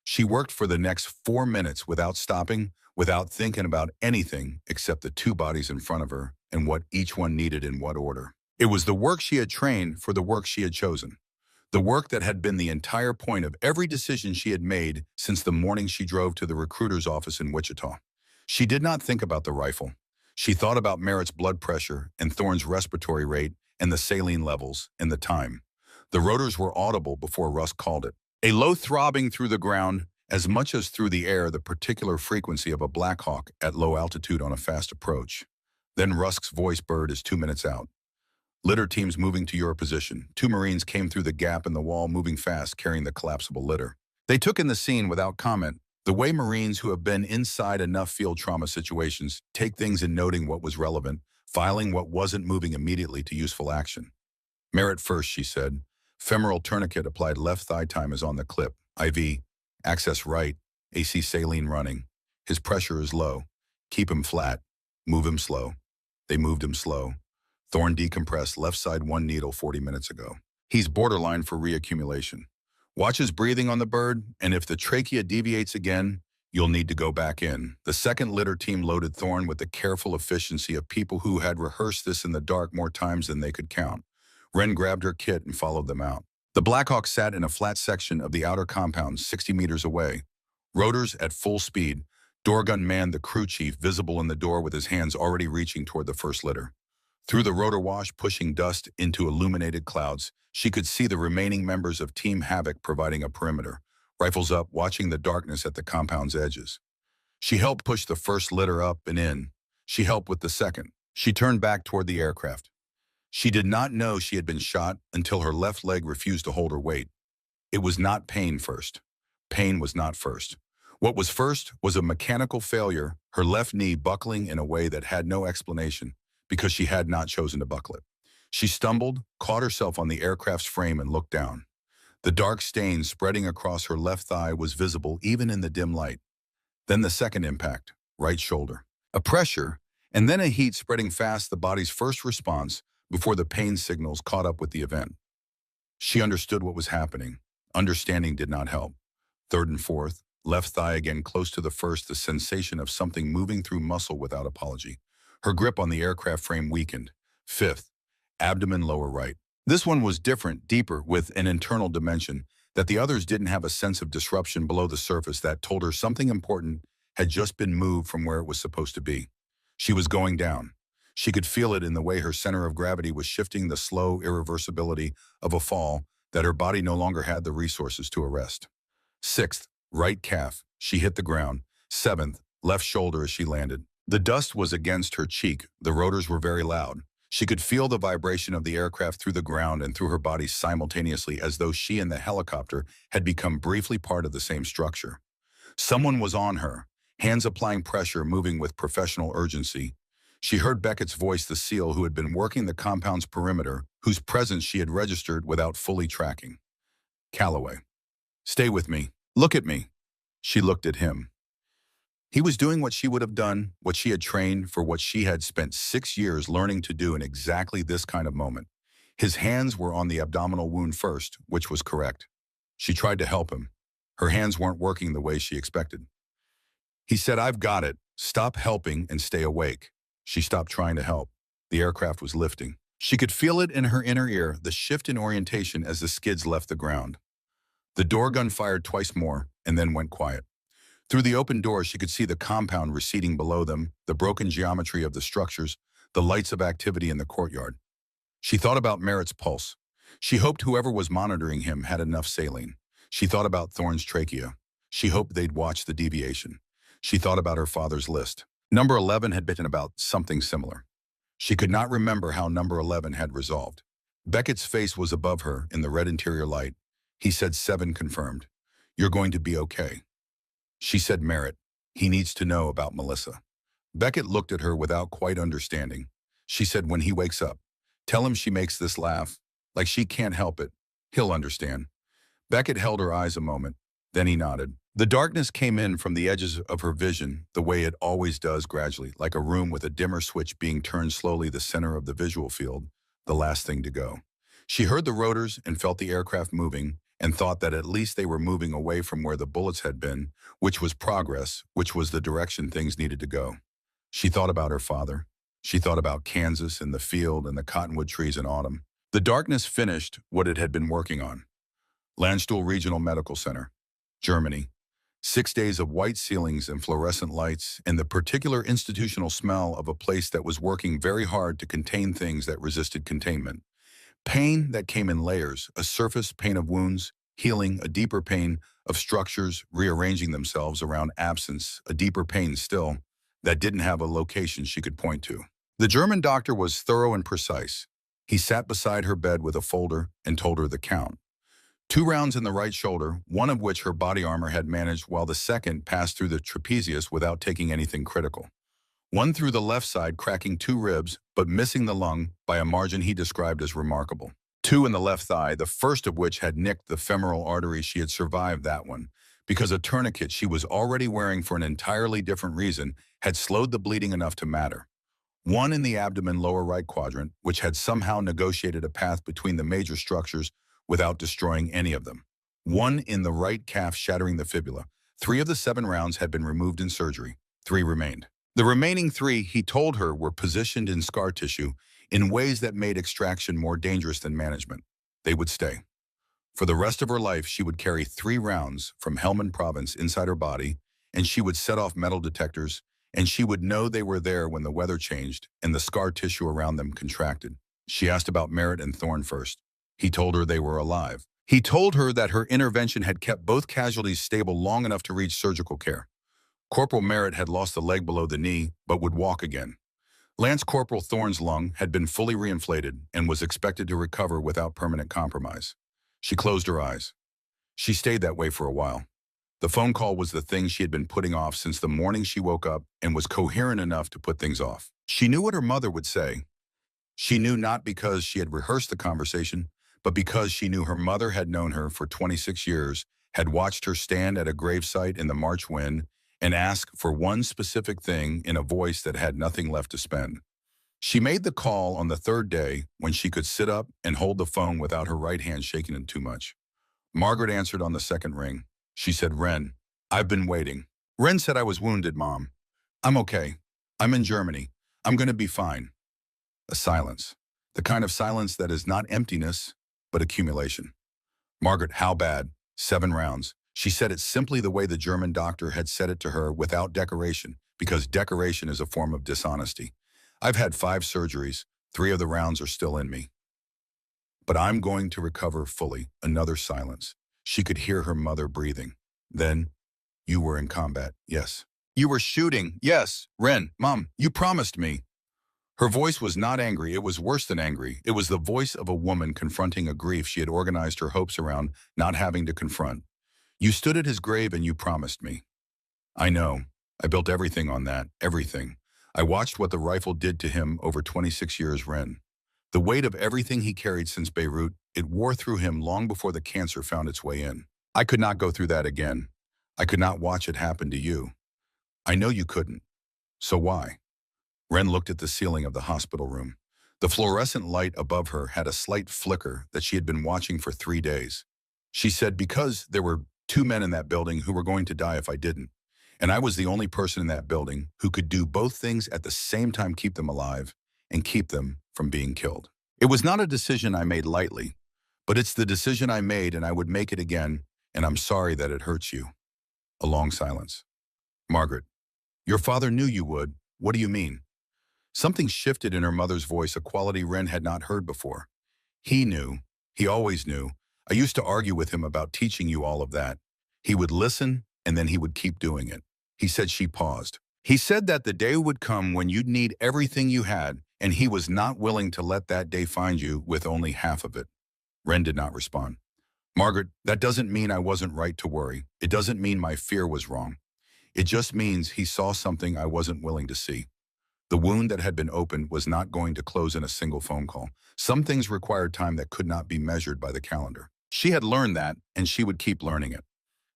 She worked for the next 4 minutes without stopping, without thinking about anything except the 2 bodies in front of her and what each one needed in what order. It was the work she had trained for the work she had chosen. The work that had been the entire point of every decision she had made since the morning she drove to the recruiter's office in Wichita. She did not think about the rifle. She thought about Merritt's blood pressure and Thorne's respiratory rate and the saline levels and the time. The rotors were audible before Rusk called it. A low throbbing through the ground, as much as through the air, the particular frequency of a Black Hawk at low altitude on a fast approach. Then Rusk's voice burred as 2 minutes out. Litter teams moving to your position. 2 Marines came through the gap in the wall, moving fast, carrying the collapsible litter. They took in the scene without comment, the way Marines who have been inside enough field trauma situations take things in, noting what was relevant, filing what wasn't, moving immediately to useful action. Merritt first, she said. Femoral tourniquet applied, left thigh time is on the clip. IV. Access right. AC saline running. His pressure is low. Keep him flat. Move him slow. They moved him slow. Thorne decompressed, left side 1 needle 40 minutes ago. He's borderline for reaccumulation. Watch his breathing on the bird, and if the trachea deviates again, you'll need to go back in. The second litter team loaded Thorne with the careful efficiency of people who had rehearsed this in the dark more times than they could count. Wren grabbed her kit and followed them out. The Black Hawk sat in a flat section of the outer compound 60 meters away. Rotors at full speed. Doorgun manned the crew chief, visible in the door with his hands already reaching toward the first litter. Through the rotor wash pushing dust into illuminated clouds, she could see the remaining members of Team Havoc providing a perimeter, rifles up, watching the darkness at the compound's edges. She helped push the first litter up and in. She helped with the second. She turned back toward the aircraft. She did not know she had been shot until her left leg refused to hold her weight. It was not pain first. Pain was not first. What was first was a mechanical failure, her left knee buckling in a way that had no explanation, because she had not chosen to buckle it. She stumbled, caught herself on the aircraft's frame, and looked down. The dark stain spreading across her left thigh was visible even in the dim light. Then the second impact. right shoulder. A pressure, and then a heat spreading fast, the body's first response before the pain signals caught up with the event. She understood what was happening. Understanding did not help. Third and fourth, left thigh again close to the first, the sensation of something moving through muscle without apology. Her grip on the aircraft frame weakened. Fifth, abdomen lower right. This one was different, deeper, with an internal dimension that the others didn't have, a sense of disruption below the surface that told her something important had just been moved from where it was supposed to be. She was going down. She could feel it in the way her center of gravity was shifting, the slow irreversibility of a fall that her body no longer had the resources to arrest. Sixth, right calf. She hit the ground. Seventh, left shoulder as she landed. The dust was against her cheek. The rotors were very loud. She could feel the vibration of the aircraft through the ground and through her body simultaneously, as though she and the helicopter had become briefly part of the same structure. Someone was on her, hands applying pressure, moving with professional urgency. She heard Beckett's voice, the SEAL who had been working the compound's perimeter, whose presence she had registered without fully tracking. Calloway. Stay with me. Look at me. She looked at him. He was doing what she would have done, what she had trained for, what she had spent 6 years learning to do in exactly this kind of moment. His hands were on the abdominal wound first, which was correct. She tried to help him. Her hands weren't working the way she expected. He said, "I've got it. Stop helping and stay awake." She stopped trying to help. The aircraft was lifting. She could feel it in her inner ear, the shift in orientation as the skids left the ground. The door gun fired twice more and then went quiet. Through the open door, she could see the compound receding below them, the broken geometry of the structures, the lights of activity in the courtyard. She thought about Merritt's pulse. She hoped whoever was monitoring him had enough saline. She thought about Thorne's trachea. She hoped they'd watch the deviation. She thought about her father's list. Number 11 had been about something similar. She could not remember how number 11 had resolved. Beckett's face was above her in the red interior light. He said, "7 confirmed. You're going to be okay." She said, "Merritt, he needs to know about Melissa." Beckett looked at her without quite understanding. She said, "When he wakes up, tell him she makes this laugh, like she can't help it. He'll understand." Beckett held her eyes a moment. Then he nodded. The darkness came in from the edges of her vision, the way it always does, gradually, like a room with a dimmer switch being turned slowly, the center of the visual field, the last thing to go. She heard the rotors and felt the aircraft moving, and thought that at least they were moving away from where the bullets had been, which was progress, which was the direction things needed to go. She thought about her father. She thought about Kansas and the field and the cottonwood trees in autumn. The darkness finished what it had been working on. Landstuhl Regional Medical Center, Germany. 6 days of white ceilings and fluorescent lights, and the particular institutional smell of a place that was working very hard to contain things that resisted containment. Pain that came in layers, a surface pain of wounds, healing, a deeper pain of structures rearranging themselves around absence, a deeper pain still that didn't have a location she could point to. The German doctor was thorough and precise. He sat beside her bed with a folder and told her the count. 2 rounds in the right shoulder, one of which her body armor had managed, while the second passed through the trapezius without taking anything critical. 1 through the left side, cracking 2 ribs, but missing the lung by a margin he described as remarkable. 2 in the left thigh, the first of which had nicked the femoral artery. She had survived that one, because a tourniquet she was already wearing for an entirely different reason had slowed the bleeding enough to matter. 1 in the abdomen lower right quadrant, which had somehow negotiated a path between the major structures without destroying any of them. 1 in the right calf, shattering the fibula. 3 of the 7 rounds had been removed in surgery. 3 remained. The remaining 3, he told her, were positioned in scar tissue in ways that made extraction more dangerous than management. They would stay. For the rest of her life, she would carry 3 rounds from Helmand Province inside her body, and she would set off metal detectors, and she would know they were there when the weather changed and the scar tissue around them contracted. She asked about Merritt and Thorne first. He told her they were alive. He told her that her intervention had kept both casualties stable long enough to reach surgical care. Corporal Merritt had lost the leg below the knee, but would walk again. Lance Corporal Thorne's lung had been fully reinflated and was expected to recover without permanent compromise. She closed her eyes. She stayed that way for a while. The phone call was the thing she had been putting off since the morning she woke up, and was coherent enough to put things off. She knew what her mother would say. She knew not because she had rehearsed the conversation, but because she knew her mother had known her for 26 years, had watched her stand at a gravesite in the March wind, and ask for one specific thing in a voice that had nothing left to spend. She made the call on the third day when she could sit up and hold the phone without her right hand shaking it too much. Margaret answered on the second ring. She said, "Ren, I've been waiting." "Ren said I was wounded, Mom. I'm okay. I'm in Germany. I'm going to be fine." A silence. The kind of silence that is not emptiness, but accumulation. "Margaret, how bad?" "7 rounds." She said it simply the way the German doctor had said it to her, without decoration, because decoration is a form of dishonesty. "I've had 5 surgeries. 3 of the rounds are still in me. But I'm going to recover fully." Another silence. She could hear her mother breathing. Then, "You were in combat." "Yes." "You were shooting." "Yes." "Ren, Mom, you promised me." Her voice was not angry, it was worse than angry. It was the voice of a woman confronting a grief she had organized her hopes around not having to confront. "You stood at his grave and you promised me." "I know. I built everything on that, everything. I watched what the rifle did to him over 26 years, Ren. The weight of everything he carried since Beirut, it wore through him long before the cancer found its way in. I could not go through that again. I could not watch it happen to you. I know you couldn't. So why?" Ren looked at the ceiling of the hospital room. The fluorescent light above her had a slight flicker that she had been watching for 3 days. She said, "Because there were 2 men in that building who were going to die if I didn't. And I was the only person in that building who could do both things at the same time, keep them alive and keep them from being killed. It was not a decision I made lightly, but it's the decision I made and I would make it again, and I'm sorry that it hurts you." A long silence. "Margaret, your father knew you would. What do you mean?" Something shifted in her mother's voice, a quality Ren had not heard before. "He knew. He always knew. I used to argue with him about teaching you all of that. He would listen, and then he would keep doing it." He said. She paused. "He said that the day would come when you'd need everything you had, and he was not willing to let that day find you with only half of it." Ren did not respond. "Margaret, that doesn't mean I wasn't right to worry. It doesn't mean my fear was wrong. It just means he saw something I wasn't willing to see. The wound that had been opened was not going to close in a single phone call. Some things required time that could not be measured by the calendar. She had learned that, and she would keep learning it."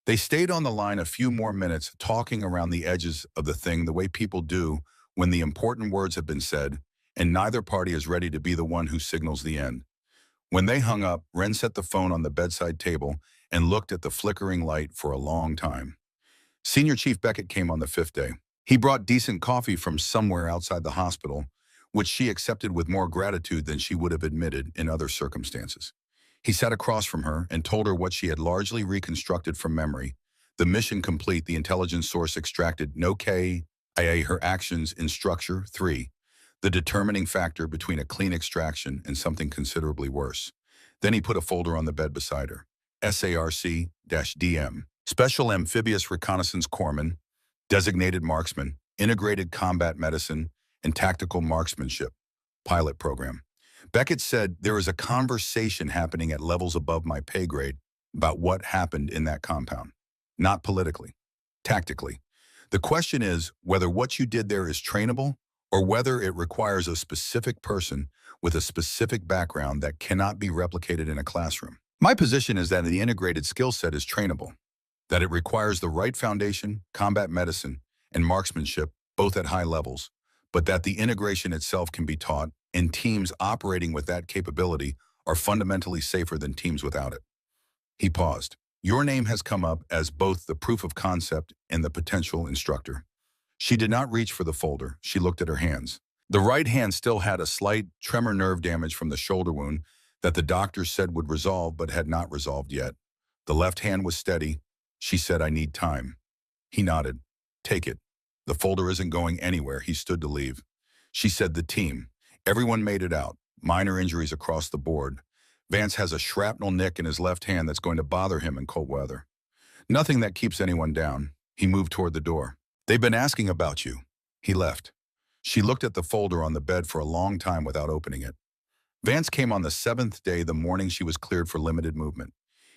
They stayed on the line a few more minutes, talking around the edges of the thing the way people do when the important words have been said, and neither party is ready to be the one who signals the end. When they hung up, Ren set the phone on the bedside table and looked at the flickering light for a long time. Senior Chief Beckett came on the 5th day. He brought decent coffee from somewhere outside the hospital, which she accepted with more gratitude than she would have admitted in other circumstances. He sat across from her and told her what she had largely reconstructed from memory. The mission complete, the intelligence source extracted, no KIA, her actions in structure, 3. The determining factor between a clean extraction and something considerably worse. Then he put a folder on the bed beside her. SARC-DM, Special Amphibious Reconnaissance Corpsman, Designated Marksman, Integrated Combat Medicine, and Tactical Marksmanship, Pilot Program. Beckett said, "There is a conversation happening at levels above my pay grade about what happened in that compound. Not politically, tactically. The question is whether what you did there is trainable or whether it requires a specific person with a specific background that cannot be replicated in a classroom. My position is that the integrated skill set is trainable, that it requires the right foundation, combat medicine, and marksmanship, both at high levels, but that the integration itself can be taught, and teams operating with that capability are fundamentally safer than teams without it." He paused. "Your name has come up as both the proof of concept and the potential instructor." She did not reach for the folder. She looked at her hands. The right hand still had a slight tremor nerve damage from the shoulder wound that the doctor said would resolve but had not resolved yet. The left hand was steady. She said, "I need time." He nodded. "Take it. The folder isn't going anywhere." He stood to leave. She said, "The team. Everyone made it out. Minor injuries across the board. Vance has a shrapnel nick in his left hand that's going to bother him in cold weather. Nothing that keeps anyone down." He moved toward the door. "They've been asking about you." He left. She looked at the folder on the bed for a long time without opening it. Vance came on the 7th day, the morning she was cleared for limited movement.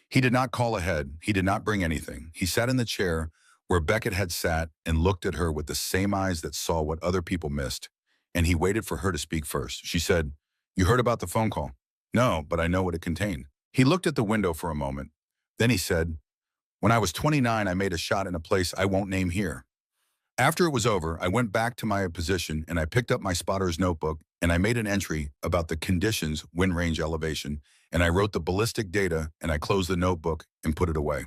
He did not call ahead. He did not bring anything. He sat in the chair where Beckett had sat and looked at her with the same eyes that saw what other people missed, and he waited for her to speak first. She said, "You heard about the phone call?" "No, but I know what it contained." He looked at the window for a moment. Then he said, "When I was 29, I made a shot in a place I won't name here. After it was over, I went back to my position and I picked up my spotter's notebook and I made an entry about the conditions, wind range elevation, and I wrote the ballistic data and I closed the notebook and put it away.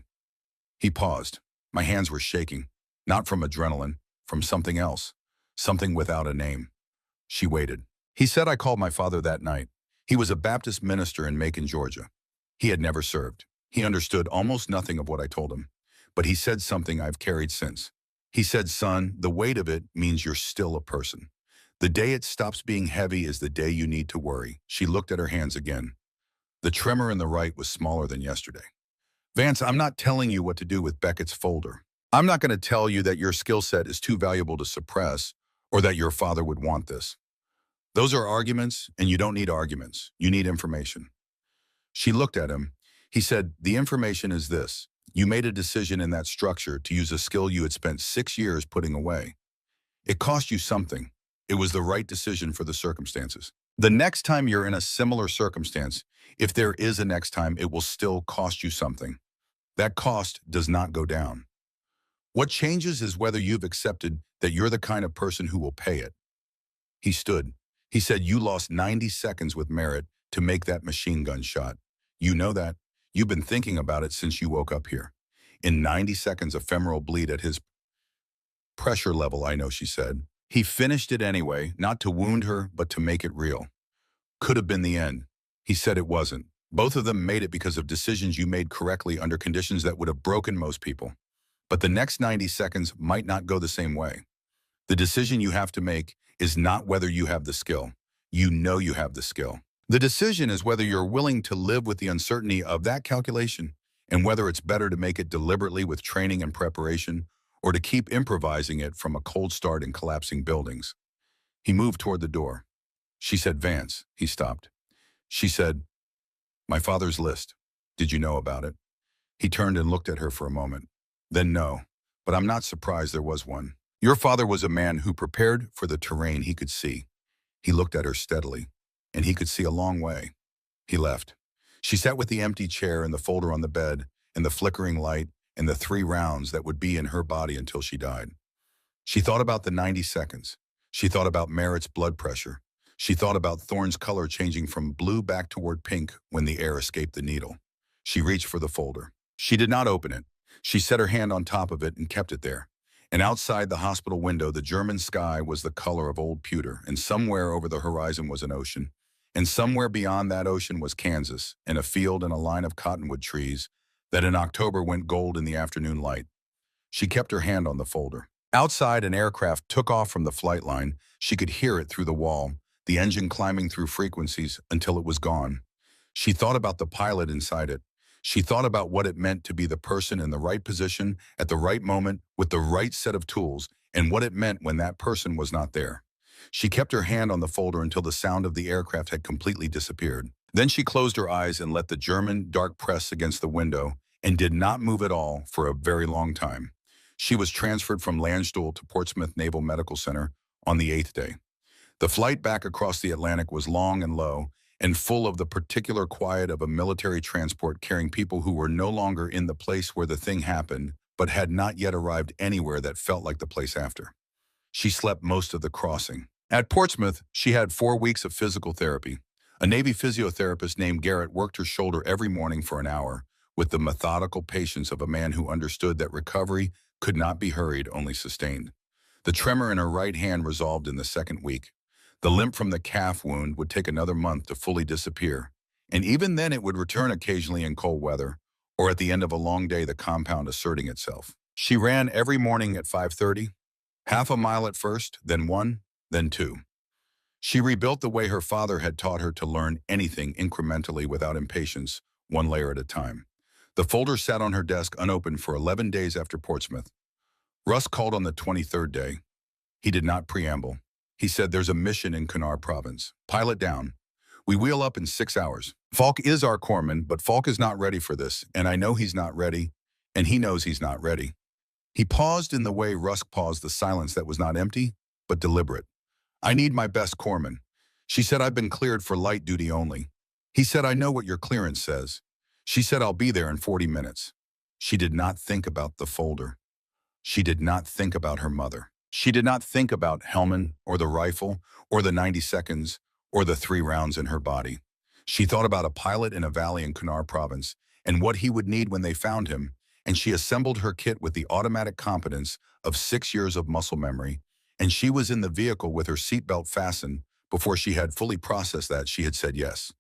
He paused. My hands were shaking, not from adrenaline, from something else, something without a name. She waited. He said I called my father that night. He was a Baptist minister in Macon, Georgia. He had never served. He understood almost nothing of what I told him, but he said something I've carried since. He said, son, the weight of it means you're still a person. The day it stops being heavy is the day you need to worry. She looked at her hands again. The tremor in the right was smaller than yesterday. Vance, I'm not telling you what to do with Beckett's folder. I'm not going to tell you that your skill set is too valuable to suppress or that your father would want this. Those are arguments, and you don't need arguments. You need information. She looked at him. He said, the information is this. You made a decision in that structure to use a skill you had spent 6 years putting away. It cost you something. It was the right decision for the circumstances. The next time you're in a similar circumstance, if there is a next time, it will still cost you something. That cost does not go down. What changes is whether you've accepted that you're the kind of person who will pay it. He stood. He said, you lost 90 seconds with Merritt to make that machine gun shot. You know that. You've been thinking about it since you woke up here. In 90 seconds, a femoral bleed at his pressure level, I know, she said. He finished it anyway, not to wound her, but to make it real. Could have been the end. He said it wasn't. Both of them made it because of decisions you made correctly under conditions that would have broken most people. But the next 90 seconds might not go the same way. The decision you have to make is not whether you have the skill. You know you have the skill. The decision is whether you're willing to live with the uncertainty of that calculation and whether it's better to make it deliberately with training and preparation or to keep improvising it from a cold start in collapsing buildings. He moved toward the door. She said, Vance. He stopped. She said, my father's list. Did you know about it? He turned and looked at her for a moment. Then no, but I'm not surprised there was one. Your father was a man who prepared for the terrain he could see. He looked at her steadily, and he could see a long way. He left. She sat with the empty chair and the folder on the bed and the flickering light and the 3 rounds that would be in her body until she died. She thought about the 90 seconds. She thought about Merritt's blood pressure. She thought about Thorne's color changing from blue back toward pink when the air escaped the needle. She reached for the folder. She did not open it. She set her hand on top of it and kept it there. And outside the hospital window, the German sky was the color of old pewter, and somewhere over the horizon was an ocean. And somewhere beyond that ocean was Kansas, and a field and a line of cottonwood trees that in October went gold in the afternoon light. She kept her hand on the folder. Outside, an aircraft took off from the flight line. She could hear it through the wall, the engine climbing through frequencies until it was gone. She thought about the pilot inside it. She thought about what it meant to be the person in the right position at the right moment with the right set of tools and what it meant when that person was not there. She kept her hand on the folder until the sound of the aircraft had completely disappeared. Then she closed her eyes and let the German dark press against the window and did not move at all for a very long time. She was transferred from Landstuhl to Portsmouth Naval Medical Center on the 8th day. The flight back across the Atlantic was long and low, and full of the particular quiet of a military transport carrying people who were no longer in the place where the thing happened, but had not yet arrived anywhere that felt like the place after. She slept most of the crossing. At Portsmouth, she had 4 weeks of physical therapy. A Navy physiotherapist named Garrett worked her shoulder every morning for an hour, with the methodical patience of a man who understood that recovery could not be hurried, only sustained. The tremor in her right hand resolved in the 2nd week. The limp from the calf wound would take another month to fully disappear, and even then it would return occasionally in cold weather, or at the end of a long day, the compound asserting itself. She ran every morning at 5:30, half a mile at first, then 1, then 2. She rebuilt the way her father had taught her to learn anything incrementally without impatience, 1 layer at a time. The folder sat on her desk unopened for 11 days after Portsmouth. Russ called on the 23rd day. He did not preamble. He said, there's a mission in Kunar province. Pilot down. We wheel up in 6 hours. Falk is our corpsman, but Falk is not ready for this, and I know he's not ready, and he knows he's not ready. He paused in the way Rusk paused, the silence that was not empty, but deliberate. I need my best corpsman. She said, I've been cleared for light duty only. He said, I know what your clearance says. She said, I'll be there in 40 minutes. She did not think about the folder. She did not think about her mother. She did not think about Hellman or the rifle or the 90 seconds or the 3 rounds in her body. She thought about a pilot in a valley in Kunar province and what he would need when they found him, and she assembled her kit with the automatic competence of 6 years of muscle memory, and she was in the vehicle with her seatbelt fastened before she had fully processed that she had said yes.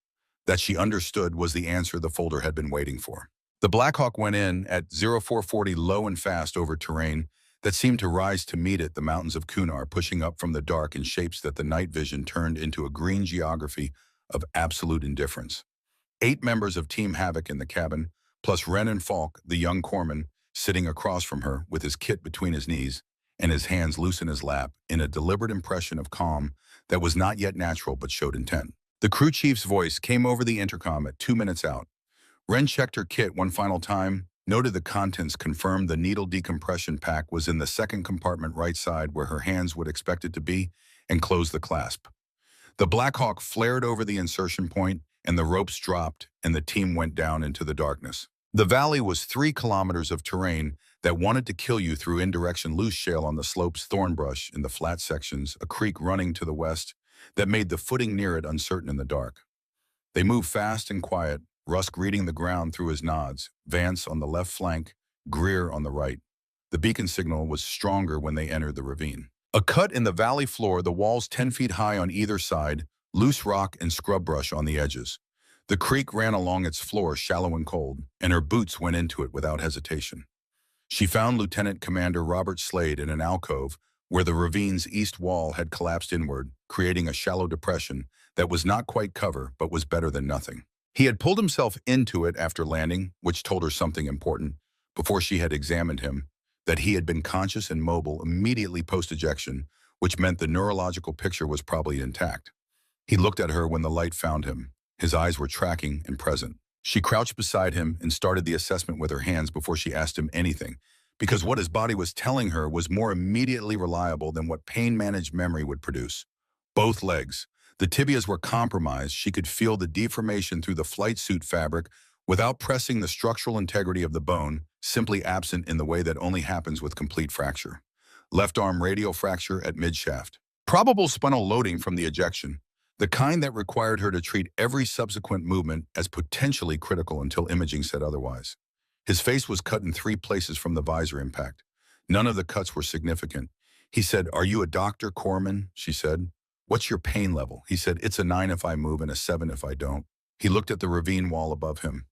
That she understood was the answer the folder had been waiting for. The Blackhawk went in at 0440 low and fast over terrain that seemed to rise to meet it, the mountains of Kunar pushing up from the dark in shapes that the night vision turned into a green geography of absolute indifference. 8 members of Team Havoc in the cabin, plus Ren and Falk, the young corpsman, sitting across from her with his kit between his knees and his hands loose in his lap in a deliberate impression of calm that was not yet natural but showed intent. The crew chief's voice came over the intercom at 2 minutes out. Ren checked her kit one final time, noted the contents, confirmed the needle decompression pack was in the second compartment right side where her hands would expect it to be, and closed the clasp. The Blackhawk flared over the insertion point, and the ropes dropped, and the team went down into the darkness. The valley was 3 kilometers of terrain that wanted to kill you through indirection, loose shale on the slopes, thorn brush in the flat sections, a creek running to the west that made the footing near it uncertain in the dark. They moved fast and quiet, Rusk reading the ground through his nods, Vance on the left flank, Greer on the right. The beacon signal was stronger when they entered the ravine. A cut in the valley floor, the walls 10 feet high on either side, loose rock and scrub brush on the edges. The creek ran along its floor, shallow and cold, and her boots went into it without hesitation. She found Lieutenant Commander Robert Slade in an alcove where the ravine's east wall had collapsed inward, creating a shallow depression that was not quite cover but was better than nothing. He had pulled himself into it after landing, which told her something important, before she had examined him, that he had been conscious and mobile immediately post-ejection, which meant the neurological picture was probably intact. He looked at her when the light found him. His eyes were tracking and present. She crouched beside him and started the assessment with her hands before she asked him anything, because what his body was telling her was more immediately reliable than what pain-managed memory would produce. Both legs. The tibias were compromised. She could feel the deformation through the flight suit fabric without pressing the structural integrity of the bone, simply absent in the way that only happens with complete fracture. Left arm radial fracture at midshaft. Probable spinal loading from the ejection, the kind that required her to treat every subsequent movement as potentially critical until imaging said otherwise. His face was cut in 3 places from the visor impact. None of the cuts were significant. He said, "Are you a doctor, Corman?" She said. "What's your pain level?" He said, "It's a 9 if I move and a 7 if I don't." He looked at the ravine wall above him.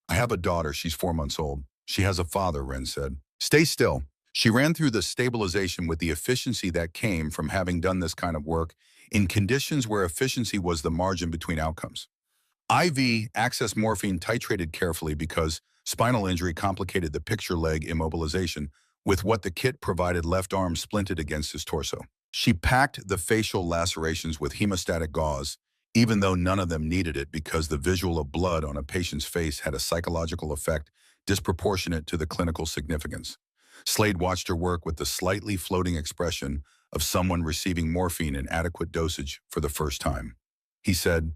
"I have a daughter. She's 4 months old. She has a father," Ren said. "Stay still." She ran through the stabilization with the efficiency that came from having done this kind of work in conditions where efficiency was the margin between outcomes. IV access morphine titrated carefully because spinal injury complicated the picture leg immobilization with what the kit provided. Left arm splinted against his torso. She packed the facial lacerations with hemostatic gauze, even though none of them needed it because the visual of blood on a patient's face had a psychological effect disproportionate to the clinical significance. Slade watched her work with the slightly floating expression of someone receiving morphine in adequate dosage for the first time. He said,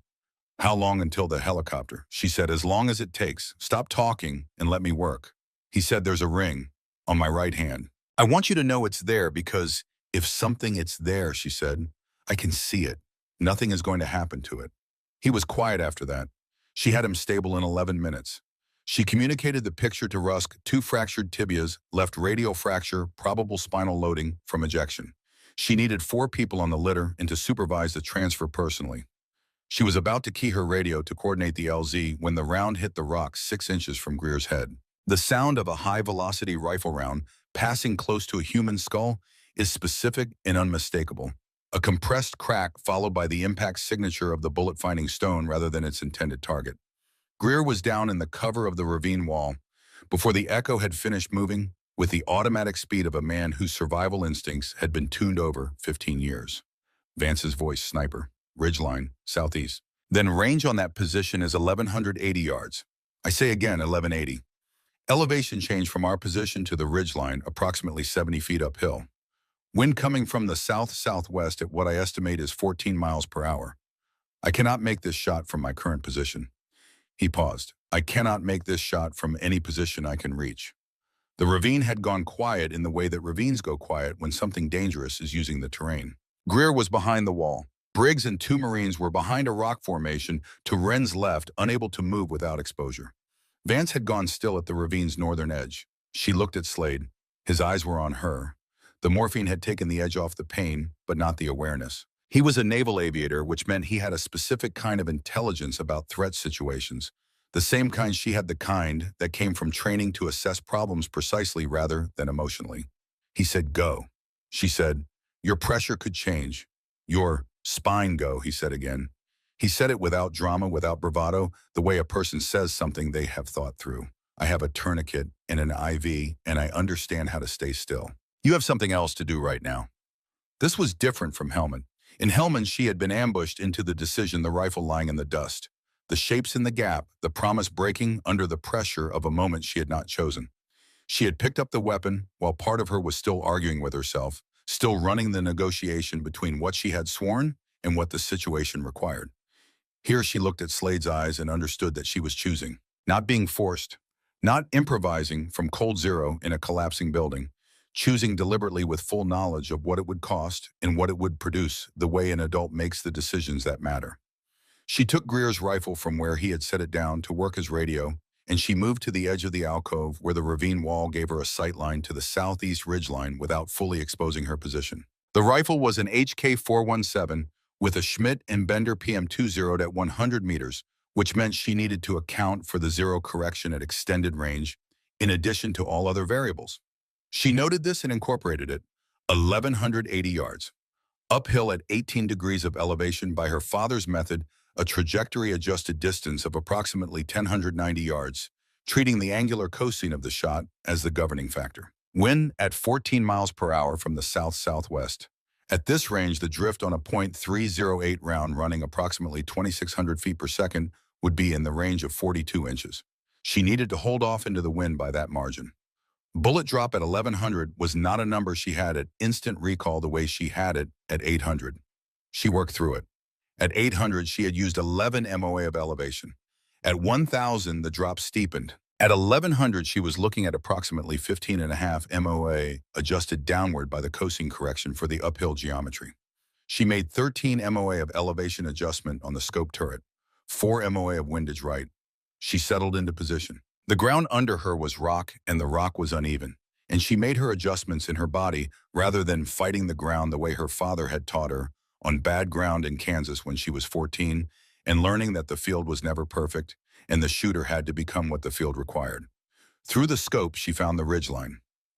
"How long until the helicopter?" She said, "As long as it takes. Stop talking and let me work." He said, "There's a ring on my right hand. I want you to know it's there because if it's there," she said. "I can see it. Nothing is going to happen to it." He was quiet after that. She had him stable in 11 minutes. She communicated the picture to Rusk: 2 fractured tibias, left radial fracture, probable spinal loading from ejection. She needed 4 people on the litter and to supervise the transfer personally. She was about to key her radio to coordinate the LZ when the round hit the rock 6 inches from Greer's head. The sound of a high-velocity rifle round passing close to a human skull is specific and unmistakable. A compressed crack followed by the impact signature of the bullet finding stone rather than its intended target. Greer was down in the cover of the ravine wall before the echo had finished moving with the automatic speed of a man whose survival instincts had been tuned over 15 years. Vance's voice: "Sniper. Ridgeline, southeast. Then range on that position is 1180 yards. I say again, 1180. Elevation change from our position to the ridgeline, approximately 70 feet uphill. Wind coming from the south-southwest at what I estimate is 14 miles per hour. I cannot make this shot from my current position." He paused. "I cannot make this shot from any position I can reach." The ravine had gone quiet in the way that ravines go quiet when something dangerous is using the terrain. Greer was behind the wall. Briggs and two Marines were behind a rock formation to Wren's left, unable to move without exposure. Vance had gone still at the ravine's northern edge. She looked at Slade. His eyes were on her. The morphine had taken the edge off the pain, but not the awareness. He was a naval aviator, which meant he had a specific kind of intelligence about threat situations. The same kind she had, the kind that came from training to assess problems precisely rather than emotionally. He said, "Go." She said, "Your pressure could change. Your spine go," he said again. He said it without drama, without bravado, the way a person says something they have thought through. "I have a tourniquet and an IV, and I understand how to stay still. You have something else to do right now." This was different from Hellman. In Hellman, she had been ambushed into the decision, the rifle lying in the dust, the shapes in the gap, the promise breaking under the pressure of a moment she had not chosen. She had picked up the weapon while part of her was still arguing with herself, still running the negotiation between what she had sworn and what the situation required. Here she looked at Slade's eyes and understood that she was choosing, not being forced, not improvising from cold zero in a collapsing building, choosing deliberately with full knowledge of what it would cost and what it would produce, the way an adult makes the decisions that matter. She took Greer's rifle from where he had set it down to work his radio, and she moved to the edge of the alcove where the ravine wall gave her a sight line to the southeast ridgeline without fully exposing her position. The rifle was an HK-417 with a Schmidt and Bender PM-20 at 100 meters, which meant she needed to account for the zero correction at extended range, in addition to all other variables. She noted this and incorporated it. 1,180 yards. Uphill at 18 degrees of elevation by her father's method, a trajectory-adjusted distance of approximately 1,090 yards, treating the angular cosine of the shot as the governing factor. Wind at 14 miles per hour from the south-southwest. At this range, the drift on a .308 round running approximately 2,600 feet per second would be in the range of 42 inches. She needed to hold off into the wind by that margin. Bullet drop at 1,100 was not a number she had at instant recall the way she had it at 800. She worked through it. At 800, she had used 11 MOA of elevation. At 1,000, the drop steepened. At 1,100, she was looking at approximately 15.5 MOA adjusted downward by the cosine correction for the uphill geometry. She made 13 MOA of elevation adjustment on the scope turret, 4 MOA of windage right. She settled into position. The ground under her was rock, and the rock was uneven, and she made her adjustments in her body rather than fighting the ground the way her father had taught her on bad ground in Kansas when she was 14, and learning that the field was never perfect, and the shooter had to become what the field required. Through the scope, she found the ridgeline.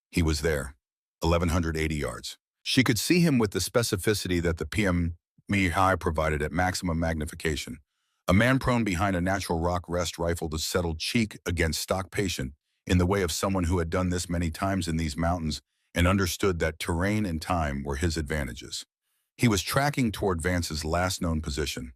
He was there, 1,180 yards. She could see him with the specificity that the PM-MI provided at maximum magnification. A man prone behind a natural rock rest rifle that settled cheek against stock patient in the way of someone who had done this many times in these mountains and understood that terrain and time were his advantages. He was tracking toward Vance's last known position.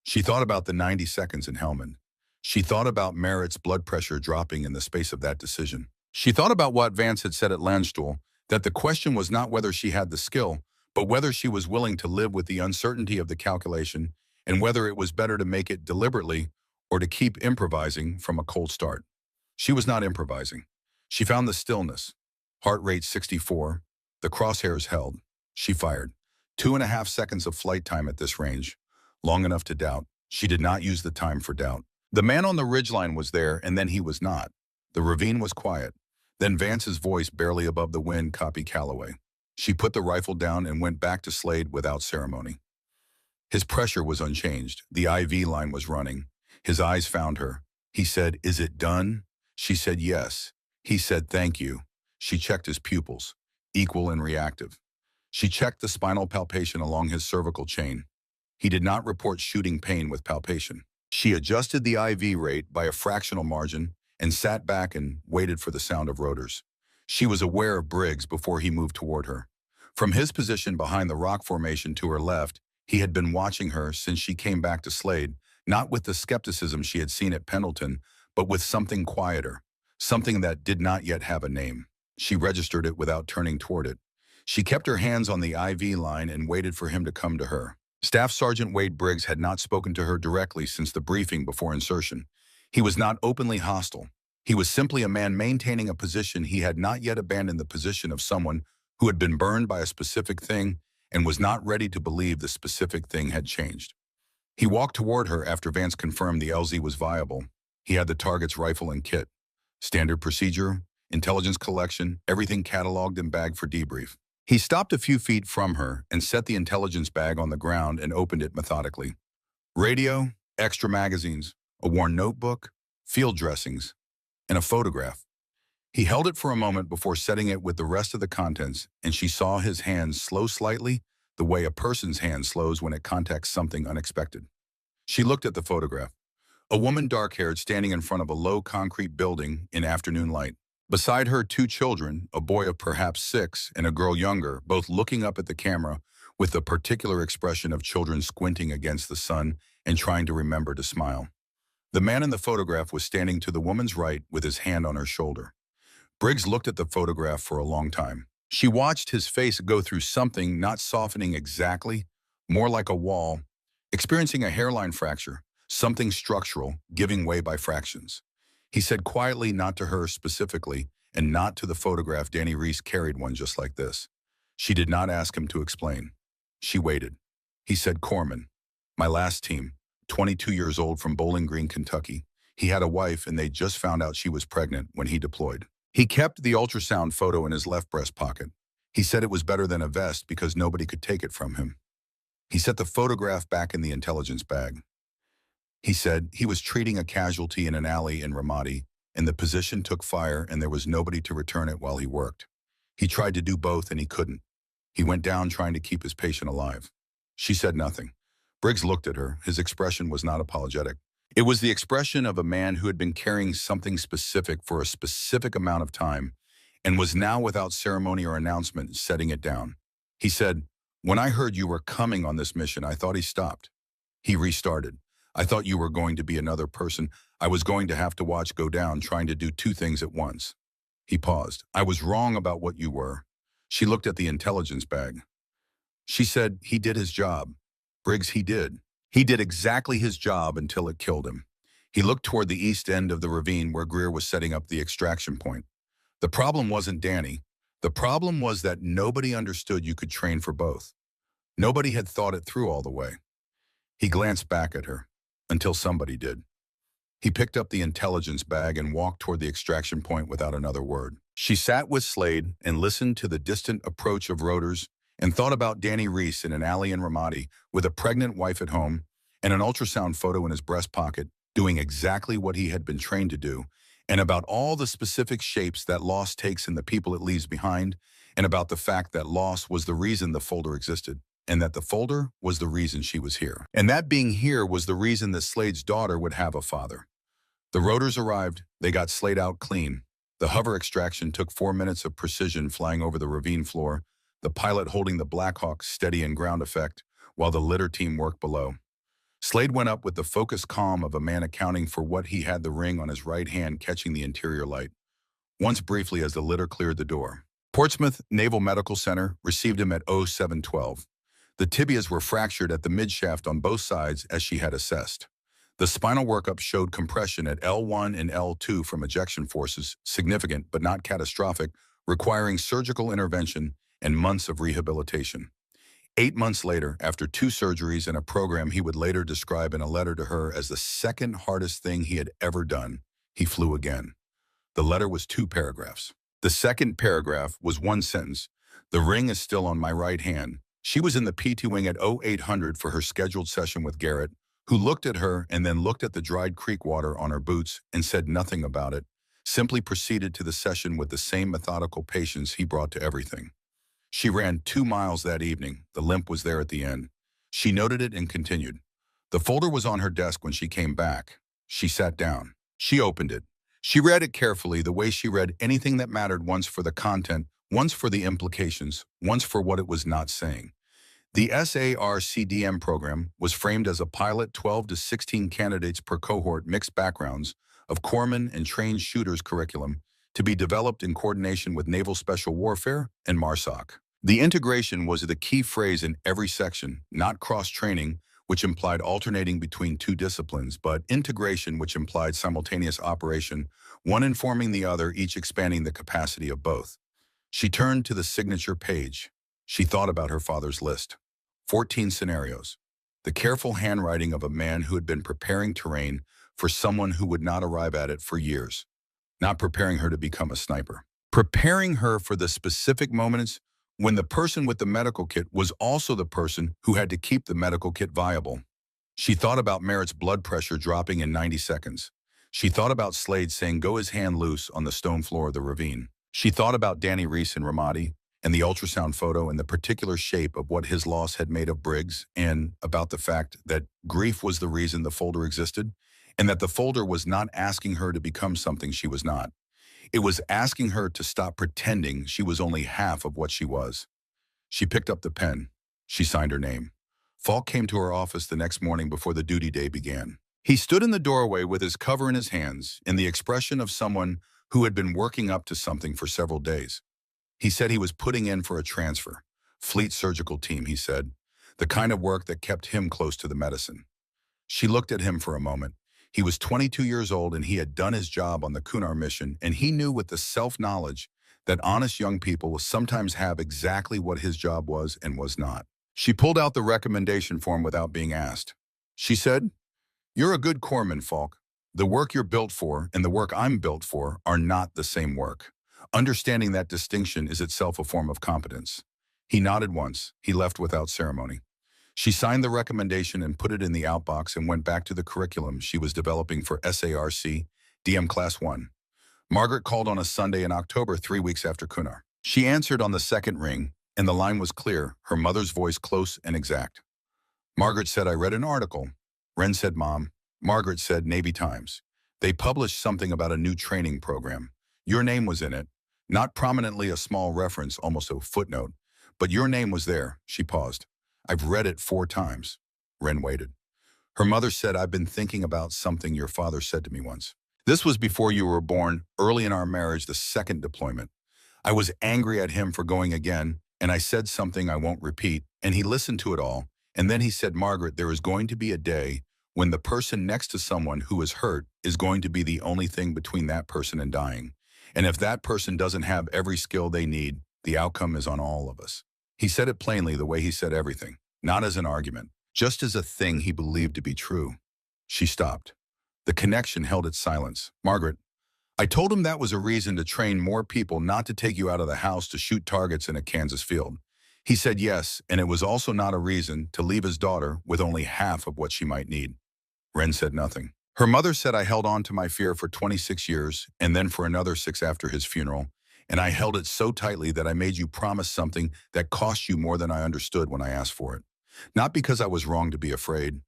She thought about the 90 seconds in Hellman. She thought about Merritt's blood pressure dropping in the space of that decision. She thought about what Vance had said at Landstuhl, that the question was not whether she had the skill, but whether she was willing to live with the uncertainty of the calculation and whether it was better to make it deliberately or to keep improvising from a cold start. She was not improvising. She found the stillness. Heart rate 64. The crosshairs held. She fired. 2.5 seconds of flight time at this range. Long enough to doubt. She did not use the time for doubt. The man on the ridgeline was there, and then he was not. The ravine was quiet. Then Vance's voice barely above the wind copied Calloway. She put the rifle down and went back to Slade without ceremony. His pressure was unchanged. The IV line was running. His eyes found her. He said, "Is it done?" She said, "Yes." He said, "Thank you." She checked his pupils, equal and reactive. She checked the spinal palpation along his cervical chain. He did not report shooting pain with palpation. She adjusted the IV rate by a fractional margin and sat back and waited for the sound of rotors. She was aware of Briggs before he moved toward her. From his position behind the rock formation to her left, he had been watching her since she came back to Slade, not with the skepticism she had seen at Pendleton, but with something quieter, something that did not yet have a name. She registered it without turning toward it. She kept her hands on the IV line and waited for him to come to her. Staff Sergeant Wade Briggs had not spoken to her directly since the briefing before insertion. He was not openly hostile. He was simply a man maintaining a position he had not yet abandoned, the position of someone who had been burned by a specific thing and was not ready to believe the specific thing had changed. He walked toward her after Vance confirmed the LZ was viable. He had the target's rifle and kit. Standard procedure, intelligence collection, everything cataloged and bagged for debrief. He stopped a few feet from her and set the intelligence bag on the ground and opened it methodically. Radio, extra magazines, a worn notebook, field dressings, and a photograph. He held it for a moment before setting it with the rest of the contents, and she saw his hands slow slightly, the way a person's hand slows when it contacts something unexpected. She looked at the photograph. A woman dark-haired standing in front of a low concrete building in afternoon light. Beside her, two children, a boy of perhaps 6 and a girl younger, both looking up at the camera with a particular expression of children squinting against the sun and trying to remember to smile. The man in the photograph was standing to the woman's right with his hand on her shoulder. Briggs looked at the photograph for a long time. She watched his face go through something not softening exactly, more like a wall, experiencing a hairline fracture, something structural, giving way by fractions. He said quietly, not to her specifically, and not to the photograph, Danny Reese carried one just like this. She did not ask him to explain. She waited. He said, Corman, my last team, 22 years old from Bowling Green, Kentucky. He had a wife and they just found out she was pregnant when he deployed. He kept the ultrasound photo in his left breast pocket. He said it was better than a vest because nobody could take it from him. He set the photograph back in the intelligence bag. He said he was treating a casualty in an alley in Ramadi, and the position took fire and there was nobody to return it while he worked. He tried to do both and he couldn't. He went down trying to keep his patient alive. She said nothing. Briggs looked at her. His expression was not apologetic. It was the expression of a man who had been carrying something specific for a specific amount of time and was now, without ceremony or announcement, setting it down. He said, when I heard you were coming on this mission, I thought he stopped. He restarted. I thought you were going to be another person I was going to have to watch go down trying to do two things at once. He paused. I was wrong about what you were. She looked at the intelligence bag. She said, he did his job. Briggs, he did. He did exactly his job until it killed him. He looked toward the east end of the ravine where Greer was setting up the extraction point. The problem wasn't Danny. The problem was that nobody understood you could train for both. Nobody had thought it through all the way. He glanced back at her, until somebody did. He picked up the intelligence bag and walked toward the extraction point without another word. She sat with Slade and listened to the distant approach of rotors and thought about Danny Reese in an alley in Ramadi with a pregnant wife at home and an ultrasound photo in his breast pocket, doing exactly what he had been trained to do, and about all the specific shapes that loss takes in the people it leaves behind, and about the fact that loss was the reason the folder existed, and that the folder was the reason she was here. And that being here was the reason that Slade's daughter would have a father. The rotors arrived. They got Slade out clean. The hover extraction took 4 minutes of precision flying over the ravine floor, the pilot holding the Blackhawk steady in ground effect, while the litter team worked below. Slade went up with the focused calm of a man accounting for what he had, the ring on his right hand catching the interior light, once briefly as the litter cleared the door. Portsmouth Naval Medical Center received him at 0712. The tibias were fractured at the midshaft on both sides as she had assessed. The spinal workup showed compression at L1 and L2 from ejection forces, significant but not catastrophic, requiring surgical intervention and months of rehabilitation. 8 months later, after 2 surgeries and a program he would later describe in a letter to her as the second hardest thing he had ever done, he flew again. The letter was 2 paragraphs. The second paragraph was 1 sentence. The ring is still on my right hand. She was in the PT wing at 0800 for her scheduled session with Garrett, who looked at her and then looked at the dried creek water on her boots and said nothing about it, simply proceeded to the session with the same methodical patience he brought to everything. She ran 2 miles that evening. The limp was there at the end. She noted it and continued. The folder was on her desk when she came back. She sat down. She opened it. She read it carefully, the way she read anything that mattered, once for the content, once for the implications, once for what it was not saying. The SARCDM program was framed as a pilot 12 to 16 candidates per cohort, mixed backgrounds, of corpsmen and trained shooters curriculum to be developed in coordination with Naval Special Warfare and MARSOC. The integration was the key phrase in every section, not cross-training, which implied alternating between two disciplines, but integration, which implied simultaneous operation, one informing the other, each expanding the capacity of both. She turned to the signature page. She thought about her father's list. 14 scenarios. The careful handwriting of a man who had been preparing terrain for someone who would not arrive at it for years. Not preparing her to become a sniper. Preparing her for the specific moments when the person with the medical kit was also the person who had to keep the medical kit viable. She thought about Merritt's blood pressure dropping in 90 seconds. She thought about Slade saying go his hand loose on the stone floor of the ravine. She thought about Danny Reese and Ramadi and the ultrasound photo and the particular shape of what his loss had made of Briggs, and about the fact that grief was the reason the folder existed, and that the folder was not asking her to become something she was not. It was asking her to stop pretending she was only half of what she was. She picked up the pen. She signed her name. Falk came to her office the next morning before the duty day began. He stood in the doorway with his cover in his hands, in the expression of someone who had been working up to something for several days. He said he was putting in for a transfer. Fleet surgical team, he said. The kind of work that kept him close to the medicine. She looked at him for a moment. He was 22 years old and he had done his job on the Kunar mission, and he knew with the self-knowledge that honest young people will sometimes have exactly what his job was and was not. She pulled out the recommendation form without being asked. She said, "You're a good corpsman, Falk. The work you're built for and the work I'm built for are not the same work. Understanding that distinction is itself a form of competence." He nodded once. He left without ceremony. She signed the recommendation and put it in the outbox and went back to the curriculum she was developing for SARC, DM Class 1. Margaret called on a Sunday in October, 3 weeks after Kunar. She answered on the second ring, and the line was clear, her mother's voice close and exact. Margaret said, "I read an article." Ren said, "Mom." Margaret said, "Navy Times. They published something about a new training program. Your name was in it. Not prominently, a small reference, almost a footnote, but your name was there." She paused. "I've read it 4 times. Ren waited. Her mother said, "I've been thinking about something your father said to me once. This was before you were born, early in our marriage, the second deployment. I was angry at him for going again, and I said something I won't repeat, and he listened to it all. And then he said, 'Margaret, there is going to be a day when the person next to someone who is hurt is going to be the only thing between that person and dying. And if that person doesn't have every skill they need, the outcome is on all of us.'" He said it plainly, the way he said everything, not as an argument, just as a thing he believed to be true. She stopped. The connection held its silence. "Margaret, I told him that was a reason to train more people, not to take you out of the house to shoot targets in a Kansas field. He said yes, and it was also not a reason to leave his daughter with only half of what she might need." Ren said nothing. Her mother said, "I held on to my fear for 26 years, and then for another 6 after his funeral, and I held it so tightly that I made you promise something that cost you more than I understood when I asked for it. Not because I was wrong to be afraid.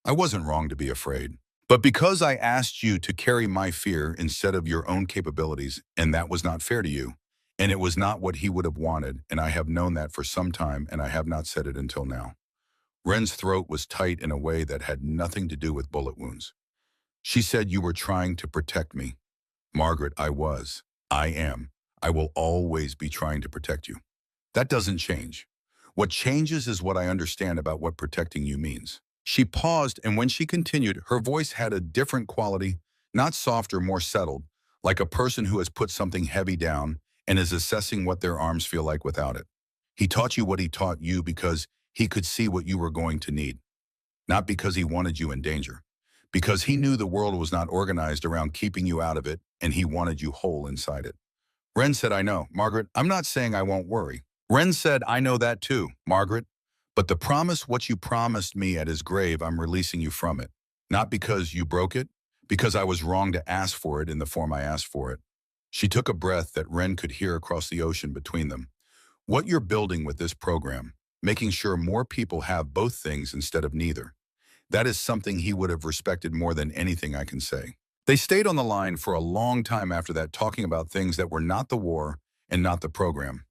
I wasn't wrong to be afraid. But because I asked you to carry my fear instead of your own capabilities, and that was not fair to you. And it was not what he would have wanted, and I have known that for some time, and I have not said it until now." Ren's throat was tight in a way that had nothing to do with bullet wounds. She said, "You were trying to protect me." "Margaret, I was. I am. I will always be trying to protect you. That doesn't change. What changes is what I understand about what protecting you means." She paused, and when she continued, her voice had a different quality, not softer, more settled, like a person who has put something heavy down and is assessing what their arms feel like without it. "He taught you what he taught you because he could see what you were going to need. Not because he wanted you in danger. Because he knew the world was not organized around keeping you out of it, and he wanted you whole inside it." Ren said, "I know, Margaret. I'm not saying I won't worry." Ren said, "I know that too, Margaret. But the promise, what you promised me at his grave, I'm releasing you from it. Not because you broke it, because I was wrong to ask for it in the form I asked for it." She took a breath that Ren could hear across the ocean between them. "What you're building with this program, making sure more people have both things instead of neither, that is something he would have respected more than anything I can say." They stayed on the line for a long time after that, talking about things that were not the war and not the program.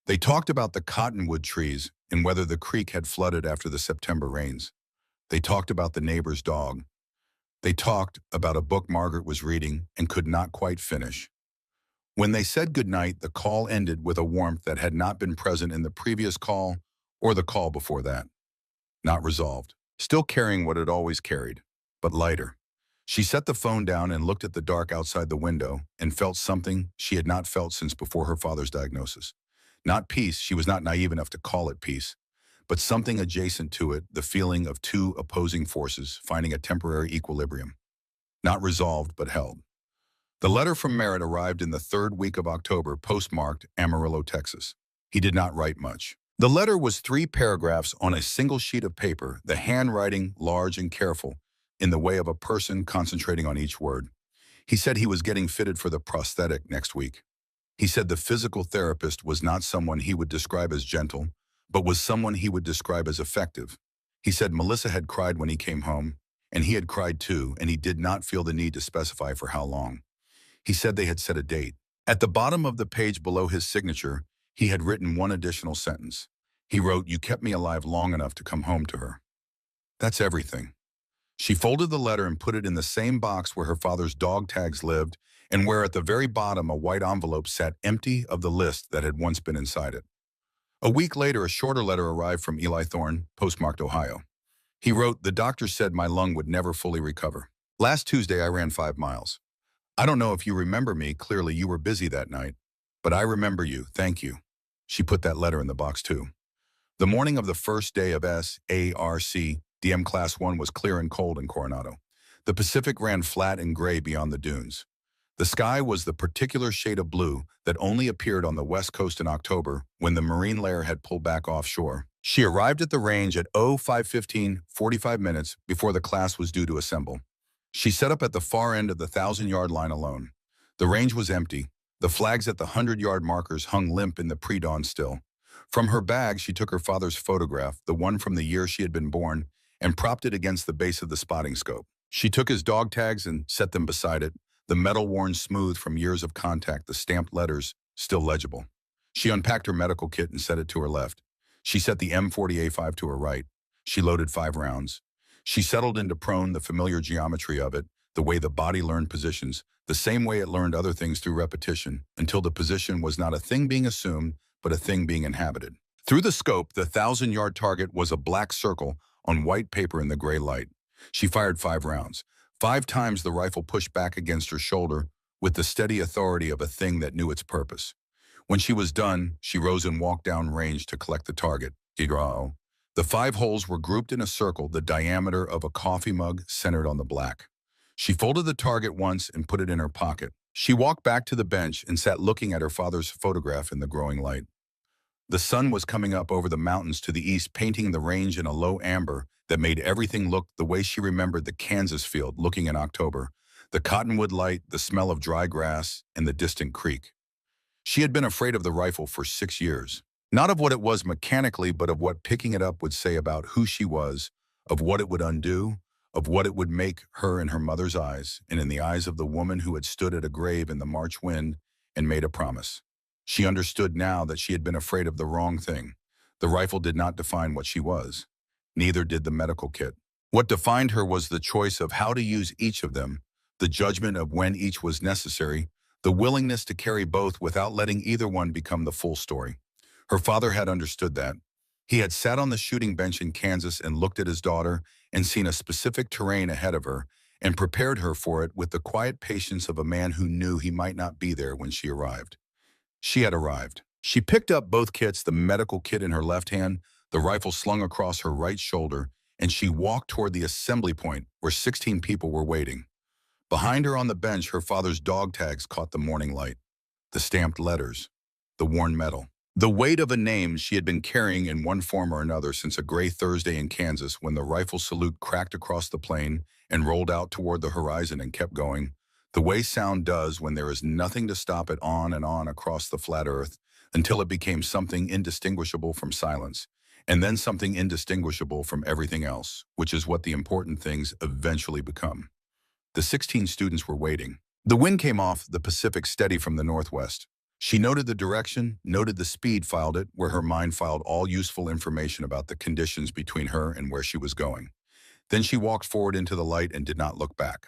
They talked about the cottonwood trees and whether the creek had flooded after the September rains. They talked about the neighbor's dog. They talked about a book Margaret was reading and could not quite finish. When they said goodnight, the call ended with a warmth that had not been present in the previous call or the call before that. Not resolved. still carrying what it always carried, but lighter. She set the phone down and looked at the dark outside the window and felt something she had not felt since before her father's diagnosis. Not peace, she was not naive enough to call it peace, but something adjacent to it, the feeling of two opposing forces finding a temporary equilibrium. Not resolved, but held. The letter from Merritt arrived in the third week of October, postmarked Amarillo, Texas. He did not write much. The letter was 3 paragraphs on a single sheet of paper, the handwriting large and careful, in the way of a person concentrating on each word. He said he was getting fitted for the prosthetic next week. He said the physical therapist was not someone he would describe as gentle, but was someone he would describe as effective. He said Melissa had cried when he came home, and he had cried too, and he did not feel the need to specify for how long. He said they had set a date. At the bottom of the page below his signature, he had written one additional sentence. He wrote, "You kept me alive long enough to come home to her." That's everything. She folded the letter and put it in the same box where her father's dog tags lived and where at the very bottom a white envelope sat empty of the list that had once been inside it. A week later, a shorter letter arrived from Eli Thorne, postmarked Ohio. He wrote, "The doctor said my lung would never fully recover. Last Tuesday I ran 5 miles. I don't know if you remember me, clearly you were busy that night, but I remember you, thank you." She put that letter in the box too. The morning of the first day of SARC, DM Class 1 was clear and cold in Coronado. The Pacific ran flat and gray beyond the dunes. The sky was the particular shade of blue that only appeared on the west coast in October when the marine layer had pulled back offshore. She arrived at the range at 05:15, 45 minutes before the class was due to assemble. She set up at the far end of the 1,000-yard line alone. The range was empty. The flags at the 100-yard markers hung limp in the pre-dawn still. From her bag, she took her father's photograph, the one from the year she had been born, and propped it against the base of the spotting scope. She took his dog tags and set them beside it, the metal worn smooth from years of contact, the stamped letters still legible. She unpacked her medical kit and set it to her left. She set the M40A5 to her right. She loaded 5 rounds. She settled into prone, the familiar geometry of it, the way the body learned positions, the same way it learned other things through repetition, until the position was not a thing being assumed, but a thing being inhabited. Through the scope, the 1,000-yard target was a black circle on white paper in the gray light. She fired 5 rounds. 5 times the rifle pushed back against her shoulder with the steady authority of a thing that knew its purpose. When she was done, she rose and walked down range to collect the target. The 5 holes were grouped in a circle, the diameter of a coffee mug centered on the black. She folded the target once and put it in her pocket. She walked back to the bench and sat looking at her father's photograph in the growing light. The sun was coming up over the mountains to the east, painting the range in a low amber that made everything look the way she remembered the Kansas field looking in October, the cottonwood light, the smell of dry grass, and the distant creek. She had been afraid of the rifle for 6 years. Not of what it was mechanically, but of what picking it up would say about who she was, of what it would undo, of what it would make her in her mother's eyes, and in the eyes of the woman who had stood at a grave in the March wind and made a promise. She understood now that she had been afraid of the wrong thing. The rifle did not define what she was. Neither did the medical kit. What defined her was the choice of how to use each of them, the judgment of when each was necessary, the willingness to carry both without letting either one become the full story. Her father had understood that. He had sat on the shooting bench in Kansas and looked at his daughter and seen a specific terrain ahead of her and prepared her for it with the quiet patience of a man who knew he might not be there when she arrived. She had arrived. She picked up both kits, the medical kit in her left hand, the rifle slung across her right shoulder, and she walked toward the assembly point where 16 people were waiting. Behind her on the bench, her father's dog tags caught the morning light, the stamped letters, the worn metal. The weight of a name she had been carrying in one form or another since a gray Thursday in Kansas when the rifle salute cracked across the plain and rolled out toward the horizon and kept going, the way sound does when there is nothing to stop it on and on across the flat earth until it became something indistinguishable from silence, and then something indistinguishable from everything else, which is what the important things eventually become. The 16 students were waiting. The wind came off the Pacific steady from the northwest. She noted the direction, noted the speed, filed it, where her mind filed all useful information about the conditions between her and where she was going. Then she walked forward into the light and did not look back.